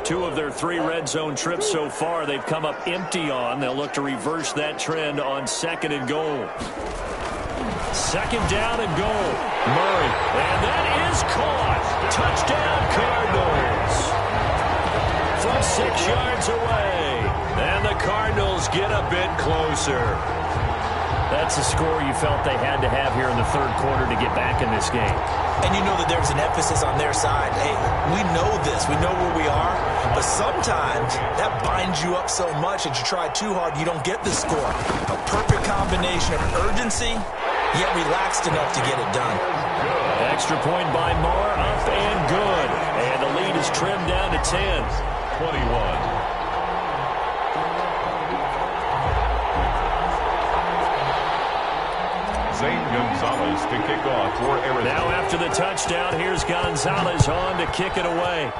2 of their 3 red zone trips so far they've come up empty on. They'll look to reverse that trend on 2nd and goal. 2nd down and goal. Murray. And that is caught. Touchdown, Cardinals. From 6 yards away. And the Cardinals get a bit closer. That's a score you felt they had to have here in the 3rd quarter to get back in this game. And you know that there's an emphasis on their side. Hey, we know this. We know where we are. But sometimes that binds you up so much that you try too hard, you don't get the score. A perfect combination of urgency, yet relaxed enough to get it done. Extra point by Moore, up and good. And the lead is trimmed down to 10. 21. Zane Gonzalez to kick off for Arizona. Now after the touchdown, here's Gonzalez on to kick it away.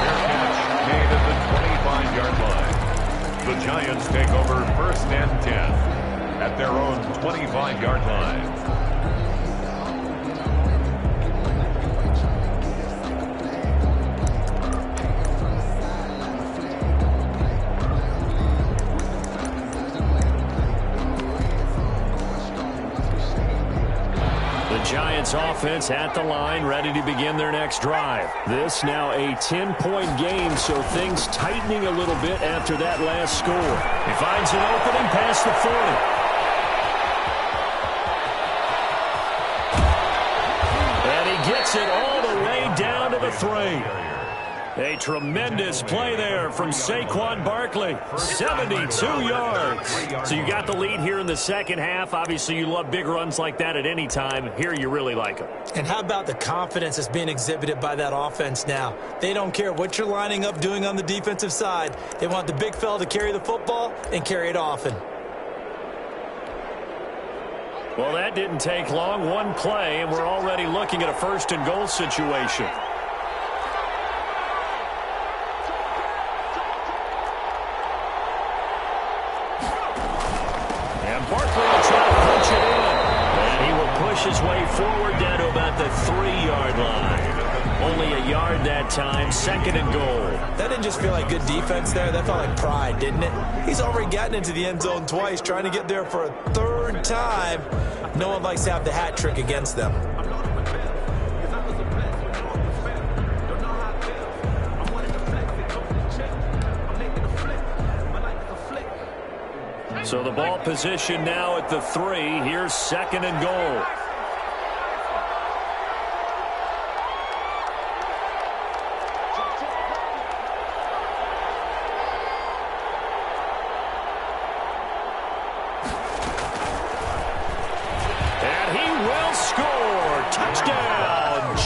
Fair catch made at the 25-yard line. The Giants take over 1st and 10 at their own 25-yard line. Giants offense at the line, ready to begin their next drive. This now a 10-point game, so things tightening a little bit after that last score. He finds an opening past the 40. And he gets it all the way down to the 3. A tremendous play there from Saquon Barkley. 72 yards. So you got the lead here in the second half. Obviously, you love big runs like that at any time. Here, you really like them. And how about the confidence that's being exhibited by that offense now? They don't care what you're lining up doing on the defensive side. They want the big fella to carry the football and carry it often. Well, that didn't take long. One play, and we're already looking at a 1st and goal situation. His way forward down to about the 3-yard line. Only a yard that time, 2nd and goal. That didn't just feel like good defense there. That felt like pride, didn't it? He's already gotten into the end zone twice, trying to get there for a 3rd time. No one likes to have the hat trick against them. So the ball position now at the 3. Here's 2nd and goal.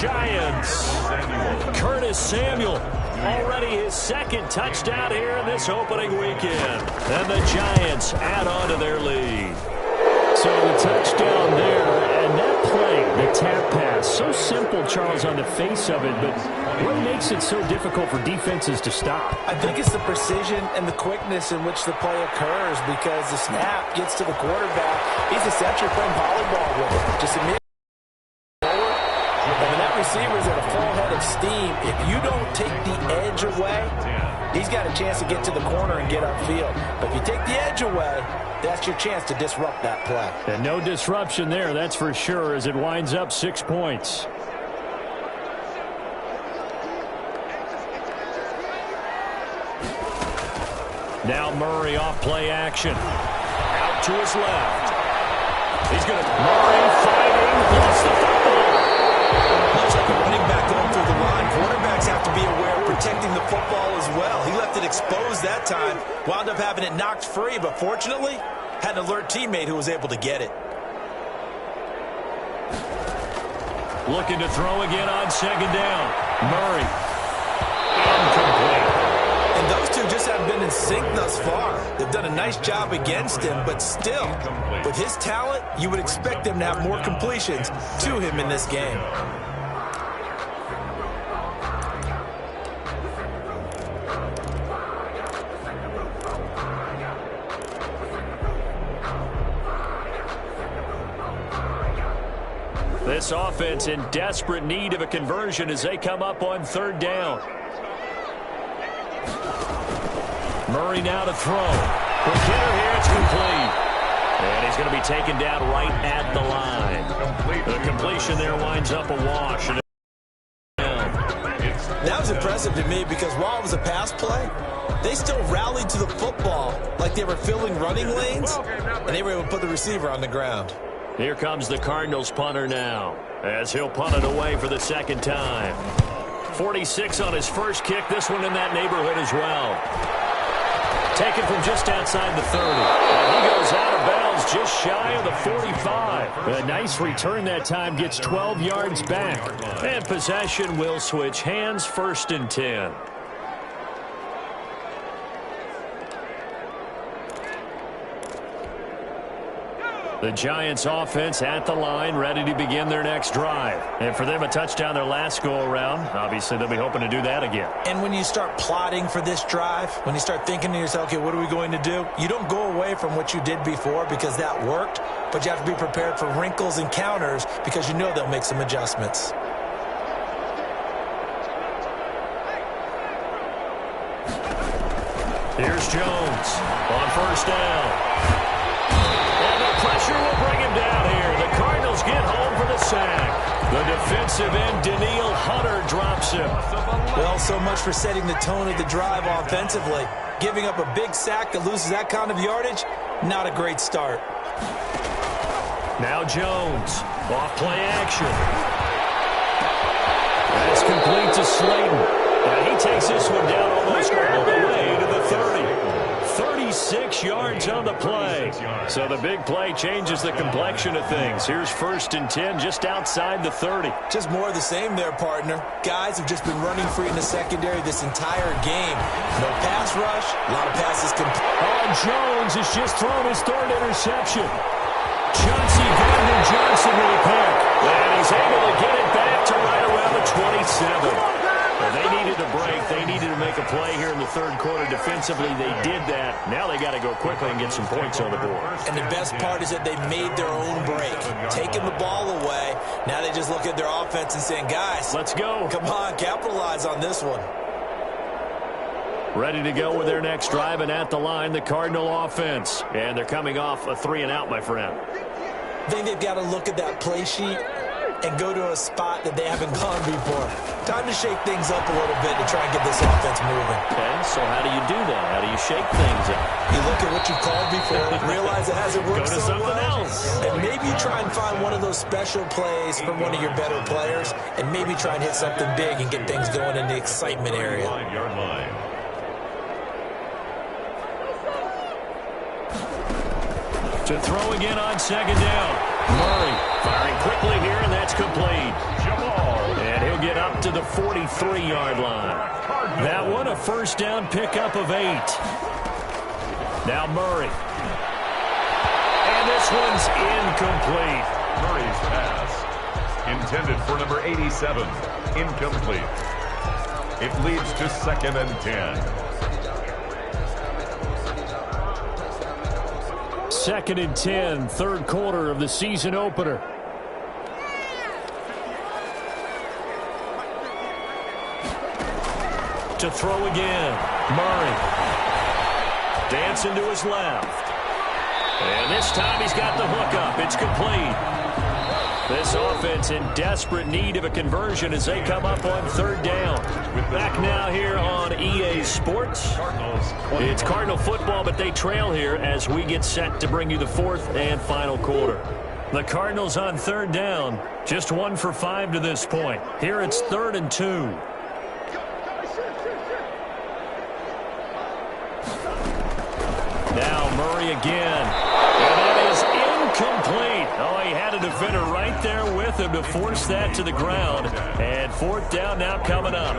Giants. Curtis Samuel, already his second touchdown here in this opening weekend. And the Giants add on to their lead. So the touchdown there, and that play, the tap pass, so simple, Charles, on the face of it, but what makes it so difficult for defenses to stop? I think it's the precision and the quickness in which the play occurs, because the snap gets to the quarterback. He's essentially playing volleyball with it. Just immediately forward. And when that receiver's at a full head of steam, if you don't take the edge away, he's got a chance to get to the corner and get upfield. But if you take the edge away, that's your chance to disrupt that play. And no disruption there, that's for sure, as it winds up 6 points. Now Murray off play action. Out to his left. He's going to... Murray fighting. Lost the football. Much like a running back going through the line, quarterbacks have to be aware of protecting the football as well. He left it exposed that time. Wound up having it knocked free, but fortunately, had an alert teammate who was able to get it. Looking to throw again on second down. Murray. Incomplete. And those two just haven't been in sync thus far. They've done a nice job against him, but still, with his talent, you would expect them to have more completions to him in this game. This offense in desperate need of a conversion as they come up on third down. Murray now to throw. For Gator here, it's complete. And he's going to be taken down right at the line. The completion there winds up a wash. That was impressive to me because while it was a pass play, they still rallied to the football like they were filling running lanes, and they were able to put the receiver on the ground. Here comes the Cardinals punter now, as he'll punt it away for the second time. 46 on his first kick, this one in that neighborhood as well. Taken from just outside the 30. And he goes out of bounds just shy of the 45. A nice return that time, gets 12 yards back. And possession will switch hands, 1st and 10. The Giants offense at the line, ready to begin their next drive. And for them, a touchdown their last go-around. Obviously, they'll be hoping to do that again. And when you start plotting for this drive, when you start thinking to yourself, okay, what are we going to do? You don't go away from what you did before because that worked, but you have to be prepared for wrinkles and counters because you know they'll make some adjustments. Here's Jones on first down. Pressure will bring him down here. The Cardinals get home for the sack. The defensive end, Daniil Hunter, drops him. Well, so much for setting the tone of the drive offensively. Giving up a big sack that loses that kind of yardage, not a great start. Now Jones, off play action. That's complete to Slayton. And he takes this one down almost all the way to the 30. 36 yards on the play. So the big play changes the complexion of things. Here's 1st and 10 just outside the 30. Just more of the same there, partner. Guys have just been running free in the secondary this entire game. No pass rush, a lot of passes complete. Jones has just thrown his 3rd interception. Chauncey Gardner-Johnson with a pick. And he's able to get it back to right around the 27. Well, they needed a break. They needed to make a play here in the 3rd quarter. Defensively, they did that. Now they got to go quickly and get some points on the board. And the best part is that they made their own break. Taking the ball away. Now they just look at their offense and saying, guys, let's go. Come on, capitalize on this one. Ready to go with their next drive, and at the line, the Cardinal offense. And they're coming off a 3-and-out, my friend. I think they've got to look at that play sheet and go to a spot that they haven't gone before. Time to shake things up a little bit to try and get this offense moving. Okay, so how do you do that? How do you shake things up? You look at what you called before, realize it hasn't worked so well, and maybe you try and find one of those special plays from one of your better players, and maybe try and hit something big and get things going in the excitement area. To throw again on second down. Murray firing quickly here, and that's complete. And he'll get up to the 43-yard line. That one a first down pickup of 8. Now Murray. And this one's incomplete. Murray's pass, intended for number 87, incomplete. It leads to 2nd and 10. 2nd and 10, third quarter of the season opener. To throw again, Murray. Dancing to his left. And this time he's got the hook up. It's complete. This offense in desperate need of a conversion as they come up on third down. Back now here on EA Sports. It's Cardinal football, but they trail here as we get set to bring you the fourth and final quarter. The Cardinals on third down, just 1 for 5 to this point. Here it's 3rd and 2. Now Murray again. And that is incomplete. Oh, he had a defender right there with him to force that to the ground. And 4th down now coming up.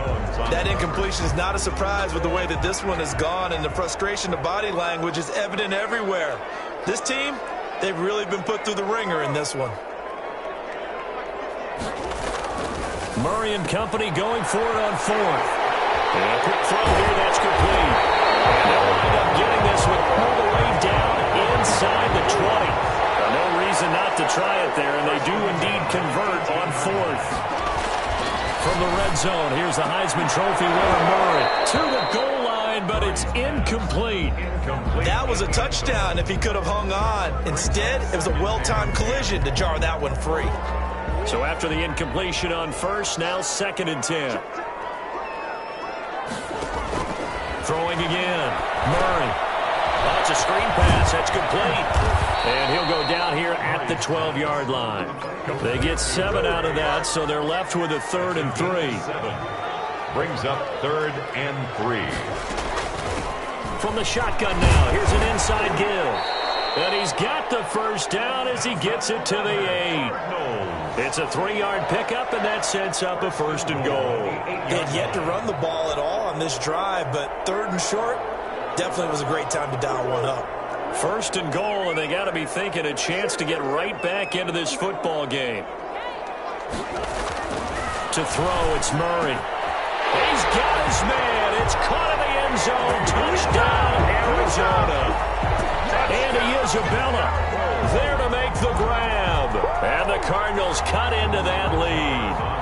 That incompletion is not a surprise with the way that this one has gone, and the frustration, the body language is evident everywhere. This team, they've really been put through the ringer in this one. Murray and company going for it on 4th. And a quick throw here, that's complete. And they'll wind up getting this one all the way down inside the 20. No reason not to try it there, and they do indeed convert on 4th. From the red zone, here's the Heisman Trophy winner Murray to the goal line, but it's incomplete. That was a touchdown if he could have hung on. Instead, it was a well-timed collision to jar that one free. So after the incompletion on first, now 2nd and 10. Throwing again. Murray. Oh, it's a screen pass. That's complete. And he'll go down here at the 12-yard line. They get 7 out of that, so they're left with a 3rd and 3. Brings up 3rd and 3. From the shotgun now, here's an inside give. And he's got the first down as he gets it to the 8. It's a 3-yard pickup, and that sets up a 1st and goal. They had yet to run the ball at all on this drive, but 3rd and short definitely was a great time to dial one up. 1st and goal, and they got to be thinking a chance to get right back into this football game. To throw, it's Murray. He's got his man. It's caught in the end zone. Touchdown, Arizona. Andy Isabella there to make the grab. And the Cardinals cut into that lead.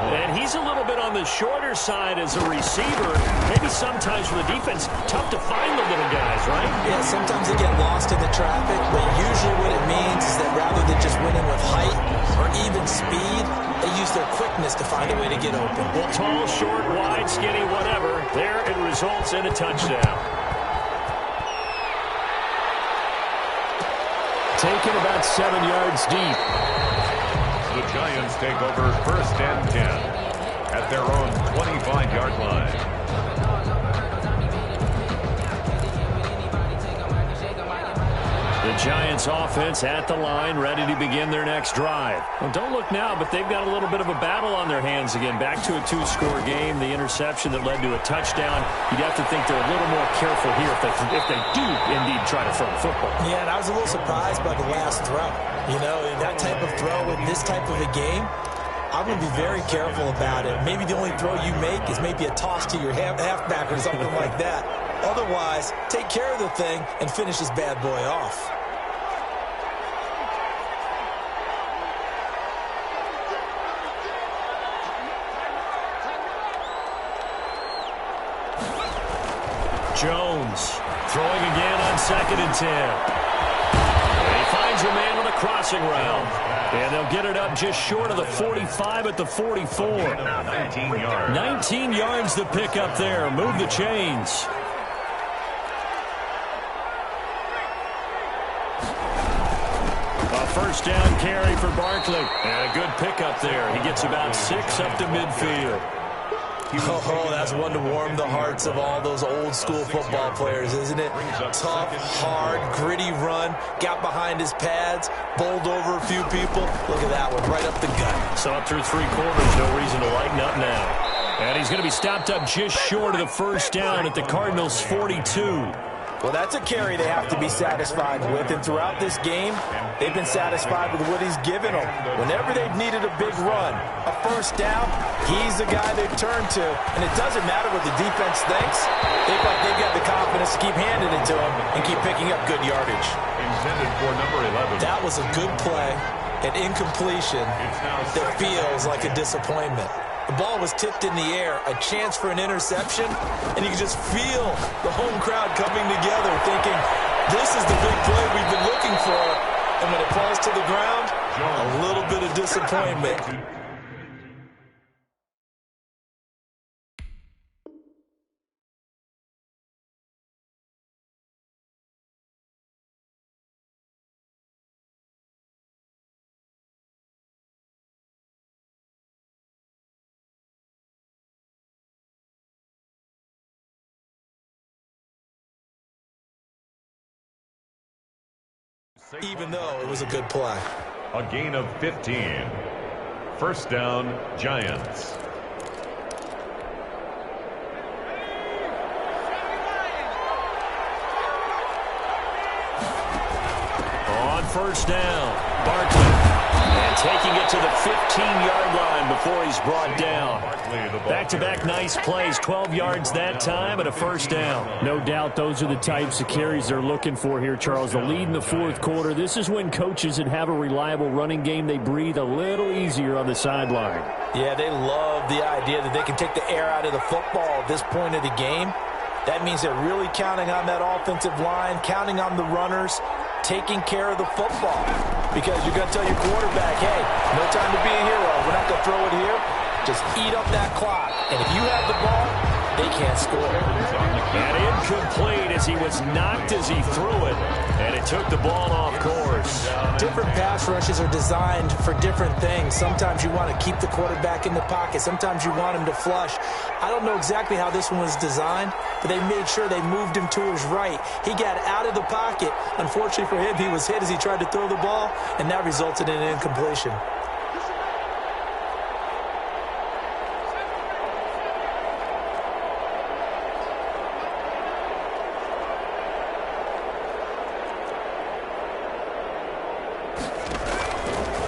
And he's a little bit on the shorter side as a receiver. Maybe sometimes for the defense, tough to find the little guys, right? Yeah, sometimes they get lost in the traffic, but usually what it means is that rather than just winning with height or even speed, they use their quickness to find a way to get open. Well, tall, short, wide, skinny, whatever, there it results in a touchdown. Taken about 7 yards deep. The Giants take over 1st and 10 at their own 25-yard line. The Giants offense at the line, ready to begin their next drive. Well, don't look now, but they've got a little bit of a battle on their hands again. Back to a 2-score game, the interception that led to a touchdown. You'd have to think they're a little more careful here if they do indeed try to throw the football. Yeah, and I was a little surprised by the last throw. You know, that type of throw in this type of a game, I'm going to be very careful about it. Maybe the only throw you make is maybe a toss to your halfback or something like that. Otherwise, take care of the thing and finish this bad boy off. Jones throwing again on 2nd and 10. And he finds a man with a crossing route. And they'll get it up just short of the 45 at the 44. 19 yards. 19 yards to pick up there. Move the chains. A first down carry for Barkley. And a good pickup there. He gets about 6 up to midfield. Oh, that's one to warm the hearts of all those old school football players, isn't it? Tough, hard, gritty run, got behind his pads, bowled over a few people. Look at that one, right up the gut. So up through 3 quarters, no reason to lighten up now. And he's going to be stopped up just short of the first down at the Cardinals' 42. Well, that's a carry they have to be satisfied with, and throughout this game, they've been satisfied with what he's given them. Whenever they've needed a big run, a first down, he's the guy they've turned to, and it doesn't matter what the defense thinks. They've got the confidence to keep handing it to him and keep picking up good yardage. Intended for number 11. That was a good play, an incompletion that feels like a disappointment. The ball was tipped in the air, a chance for an interception, and you can just feel the home crowd coming together thinking, this is the big play we've been looking for. And when it falls to the ground, a little bit of disappointment. Even though it was a good play. A gain of 15. First down, Giants. On first down, Barkley. And taking it to the 15-yard line before he's brought down. Back-to-back nice plays, 12 yards that time and a first down. No doubt those are the types of carries they're looking for here, Charles. The lead in the fourth quarter. This is when coaches that have a reliable running game, they breathe a little easier on the sideline. Yeah, they love the idea that they can take the air out of the football at this point of the game. That means they're really counting on that offensive line, counting on the runners, taking care of the football. Because you're going to tell your quarterback, hey, no time to be a hero. We're not going to throw it here. Just eat up that clock. And if you have the ball, they can't score. And incomplete as he was knocked as he threw it. And it took the ball off course. Different pass rushes are designed for different things. Sometimes you want to keep the quarterback in the pocket. Sometimes you want him to flush. I don't know exactly how this one was designed, but they made sure they moved him to his right. He got out of the pocket. Unfortunately for him, he was hit as he tried to throw the ball, and that resulted in an incompletion.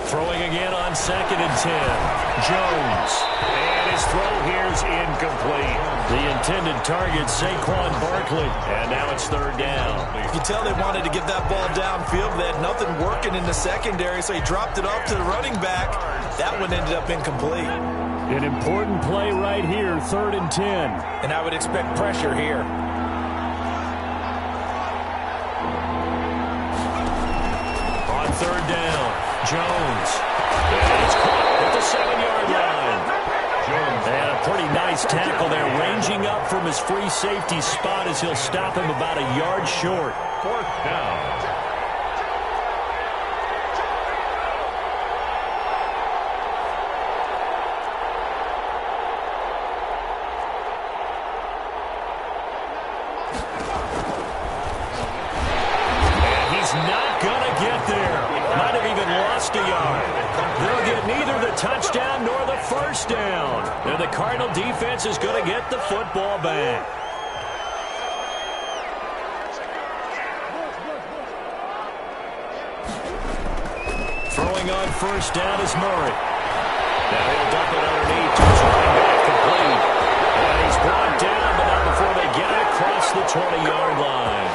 Throwing again on 2nd and 10. Jones. And his throw here's incomplete. The intended target, Saquon Barkley. And now it's 3rd down. You can tell they wanted to get that ball downfield. They had nothing working in the secondary, so he dropped it off to the running back. That one ended up incomplete. An important play right here, 3rd and 10. And I would expect pressure here. On 3rd down. Jones. And it's caught at the 7-yard line. And a pretty nice tackle there, ranging up from his free safety spot as he'll stop him about a yard short. 4th down. And he's not going to get there. Might have even lost a yard. They'll get neither the touchdown nor the first down. And the Cardinal defense is going to get the football back. Throwing on first down is Murray. Now he'll dump it underneath to his running back, complete. And he's brought down, but not before they get it across the 20-yard line.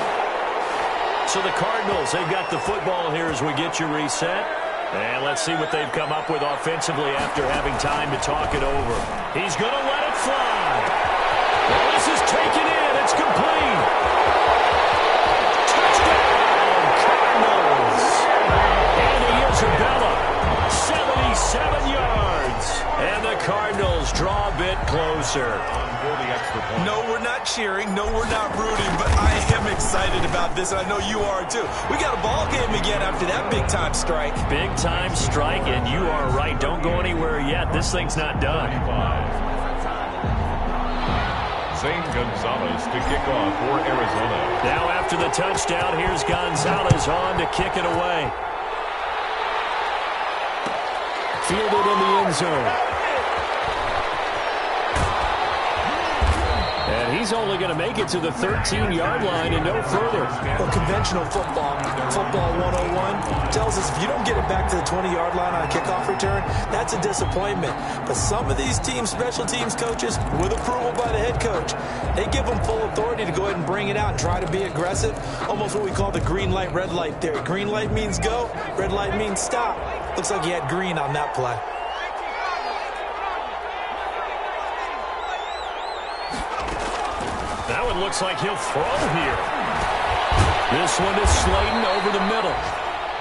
So the Cardinals, they've got the football here as we get you reset. And let's see what they've come up with offensively after having time to talk it over. He's going to let it fly. Well, this is taken in. It's complete. Touchdown, Cardinals. Andy Isabella, 77 yards. And the Cardinals draw a bit closer. No, we're not cheering. No, we're not rooting. But I am excited about this, and I know you are too. We got a ball game again after that big-time strike. Big-time strike, and you are right. Don't go anywhere yet. This thing's not done. Zane Gonzalez to kick off for Arizona. Now after the touchdown, here's Gonzalez on to kick it away. Fielded in the end zone. And he's only going to make it to the 13-yard line and no further. Well, conventional football 101, tells us if you don't get it back to the 20-yard line on a kickoff return, that's a disappointment. But some of these teams, special teams coaches, with approval by the head coach, they give them full authority to go ahead and bring it out and try to be aggressive. Almost what we call the green light, red light theory. Green light means go, red light means stop. Looks like he had green on that play. That one looks like he'll throw here. This one is Slayton over the middle.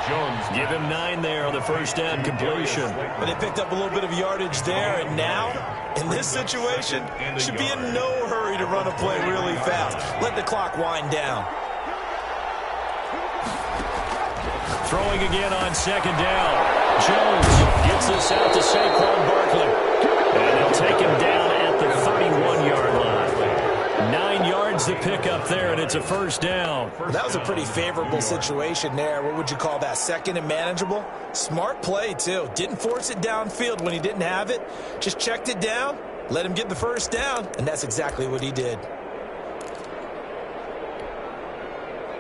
Jones give him 9 there on the first down completion. But they picked up a little bit of yardage there, and now, in this situation, should be in no hurry to run a play really fast. Let the clock wind down. Throwing again on second down. Jones gets this out to Saquon Barkley. And they'll take him down at the 31-yard line. 9 yards to pick up there, and it's a first down. That was a pretty favorable situation there. What would you call that? Second and manageable? Smart play, too. Didn't force it downfield when he didn't have it. Just checked it down, let him get the first down, and that's exactly what he did.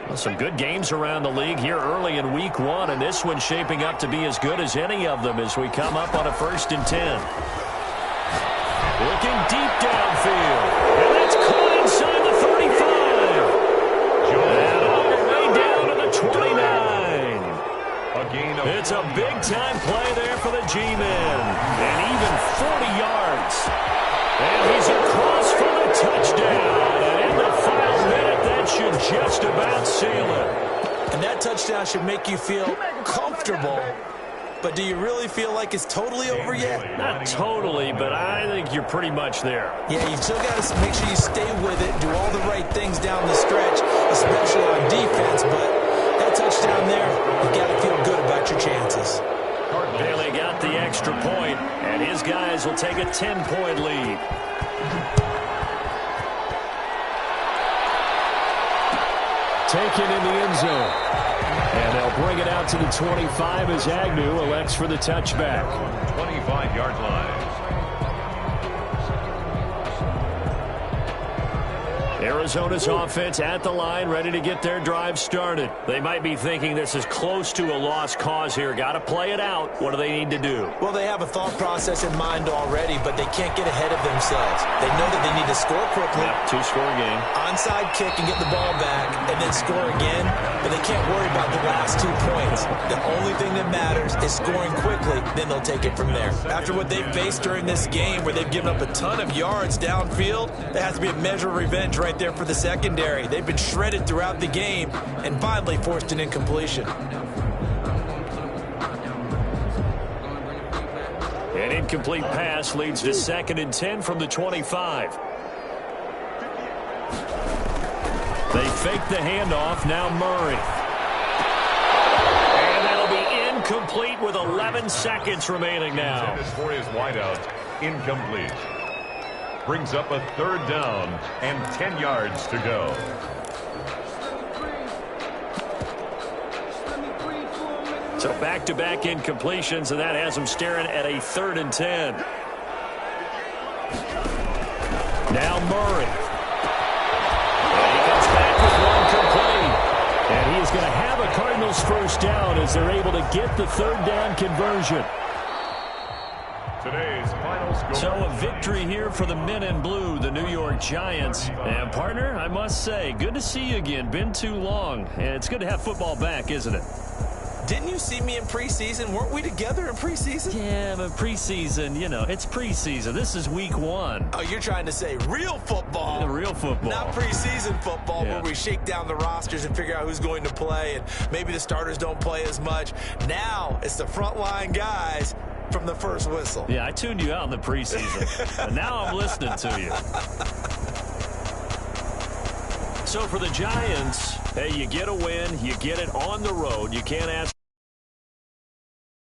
Well, some good games around the league here early in week 1, and this one's shaping up to be as good as any of them as we come up on a 1st and 10. Looking deep downfield, and that's caught inside the 35. And all the way down to the 29. It's a big-time play there for the G-men, and even 40 yards. And he's across for the touchdown, and in the final minute, that should just about seal it. And that touchdown should make you feel comfortable. But do you really feel like it's totally over yet? Not totally, but I think you're pretty much there. Yeah, you've still got to make sure you stay with it, do all the right things down the stretch, especially on defense. But that touchdown there, you've got to feel good about your chances. Bailey got the extra point, and his guys will take a 10-point lead. Taken in the end zone. And they'll bring it out to the 25 as Agnew elects for the touchback. 25-yard line. Arizona's offense at the line, ready to get their drive started. They might be thinking this is close to a lost cause here. Got to play it out. What do they need to do? Well, they have a thought process in mind already, but they can't get ahead of themselves. They know that they need to score quickly. Yep, 2-score game. Onside kick and get the ball back, and then score again. But they can't worry about the last 2 points. The only thing that matters is scoring quickly, then they'll take it from there. After what they've faced during this game, where they've given up a ton of yards downfield, there has to be a measure of revenge right there for the secondary. They've been shredded throughout the game and finally forced an incompletion. An incomplete pass leads to 2nd and 10 from the 25. They fake the handoff. Now Murray. And that'll be incomplete with 11 seconds remaining now. For his wideout, incomplete. Brings up a 3rd down and 10 yards to go. So back-to-back incompletions, and that has them staring at a 3rd and 10. Now Murray. And he comes back with 1 complete. And he is going to have a Cardinals first down as they're able to get the 3rd down conversion. Today's final score. So a victory here for the men in blue, the New York Giants. And partner, I must say, good to see you again. Been too long. And it's good to have football back, isn't it? Didn't you see me in preseason? Weren't we together in preseason? Yeah, but preseason, you know, it's preseason. This is week 1. Oh, you're trying to say real football. The real football. Not preseason football, where we shake down the rosters and figure out who's going to play, and maybe the starters don't play as much. Now it's the frontline guys from the first whistle. Yeah, I tuned you out in the preseason. And now I'm listening to you. So for the Giants, hey, you get a win, you get it on the road. You can't ask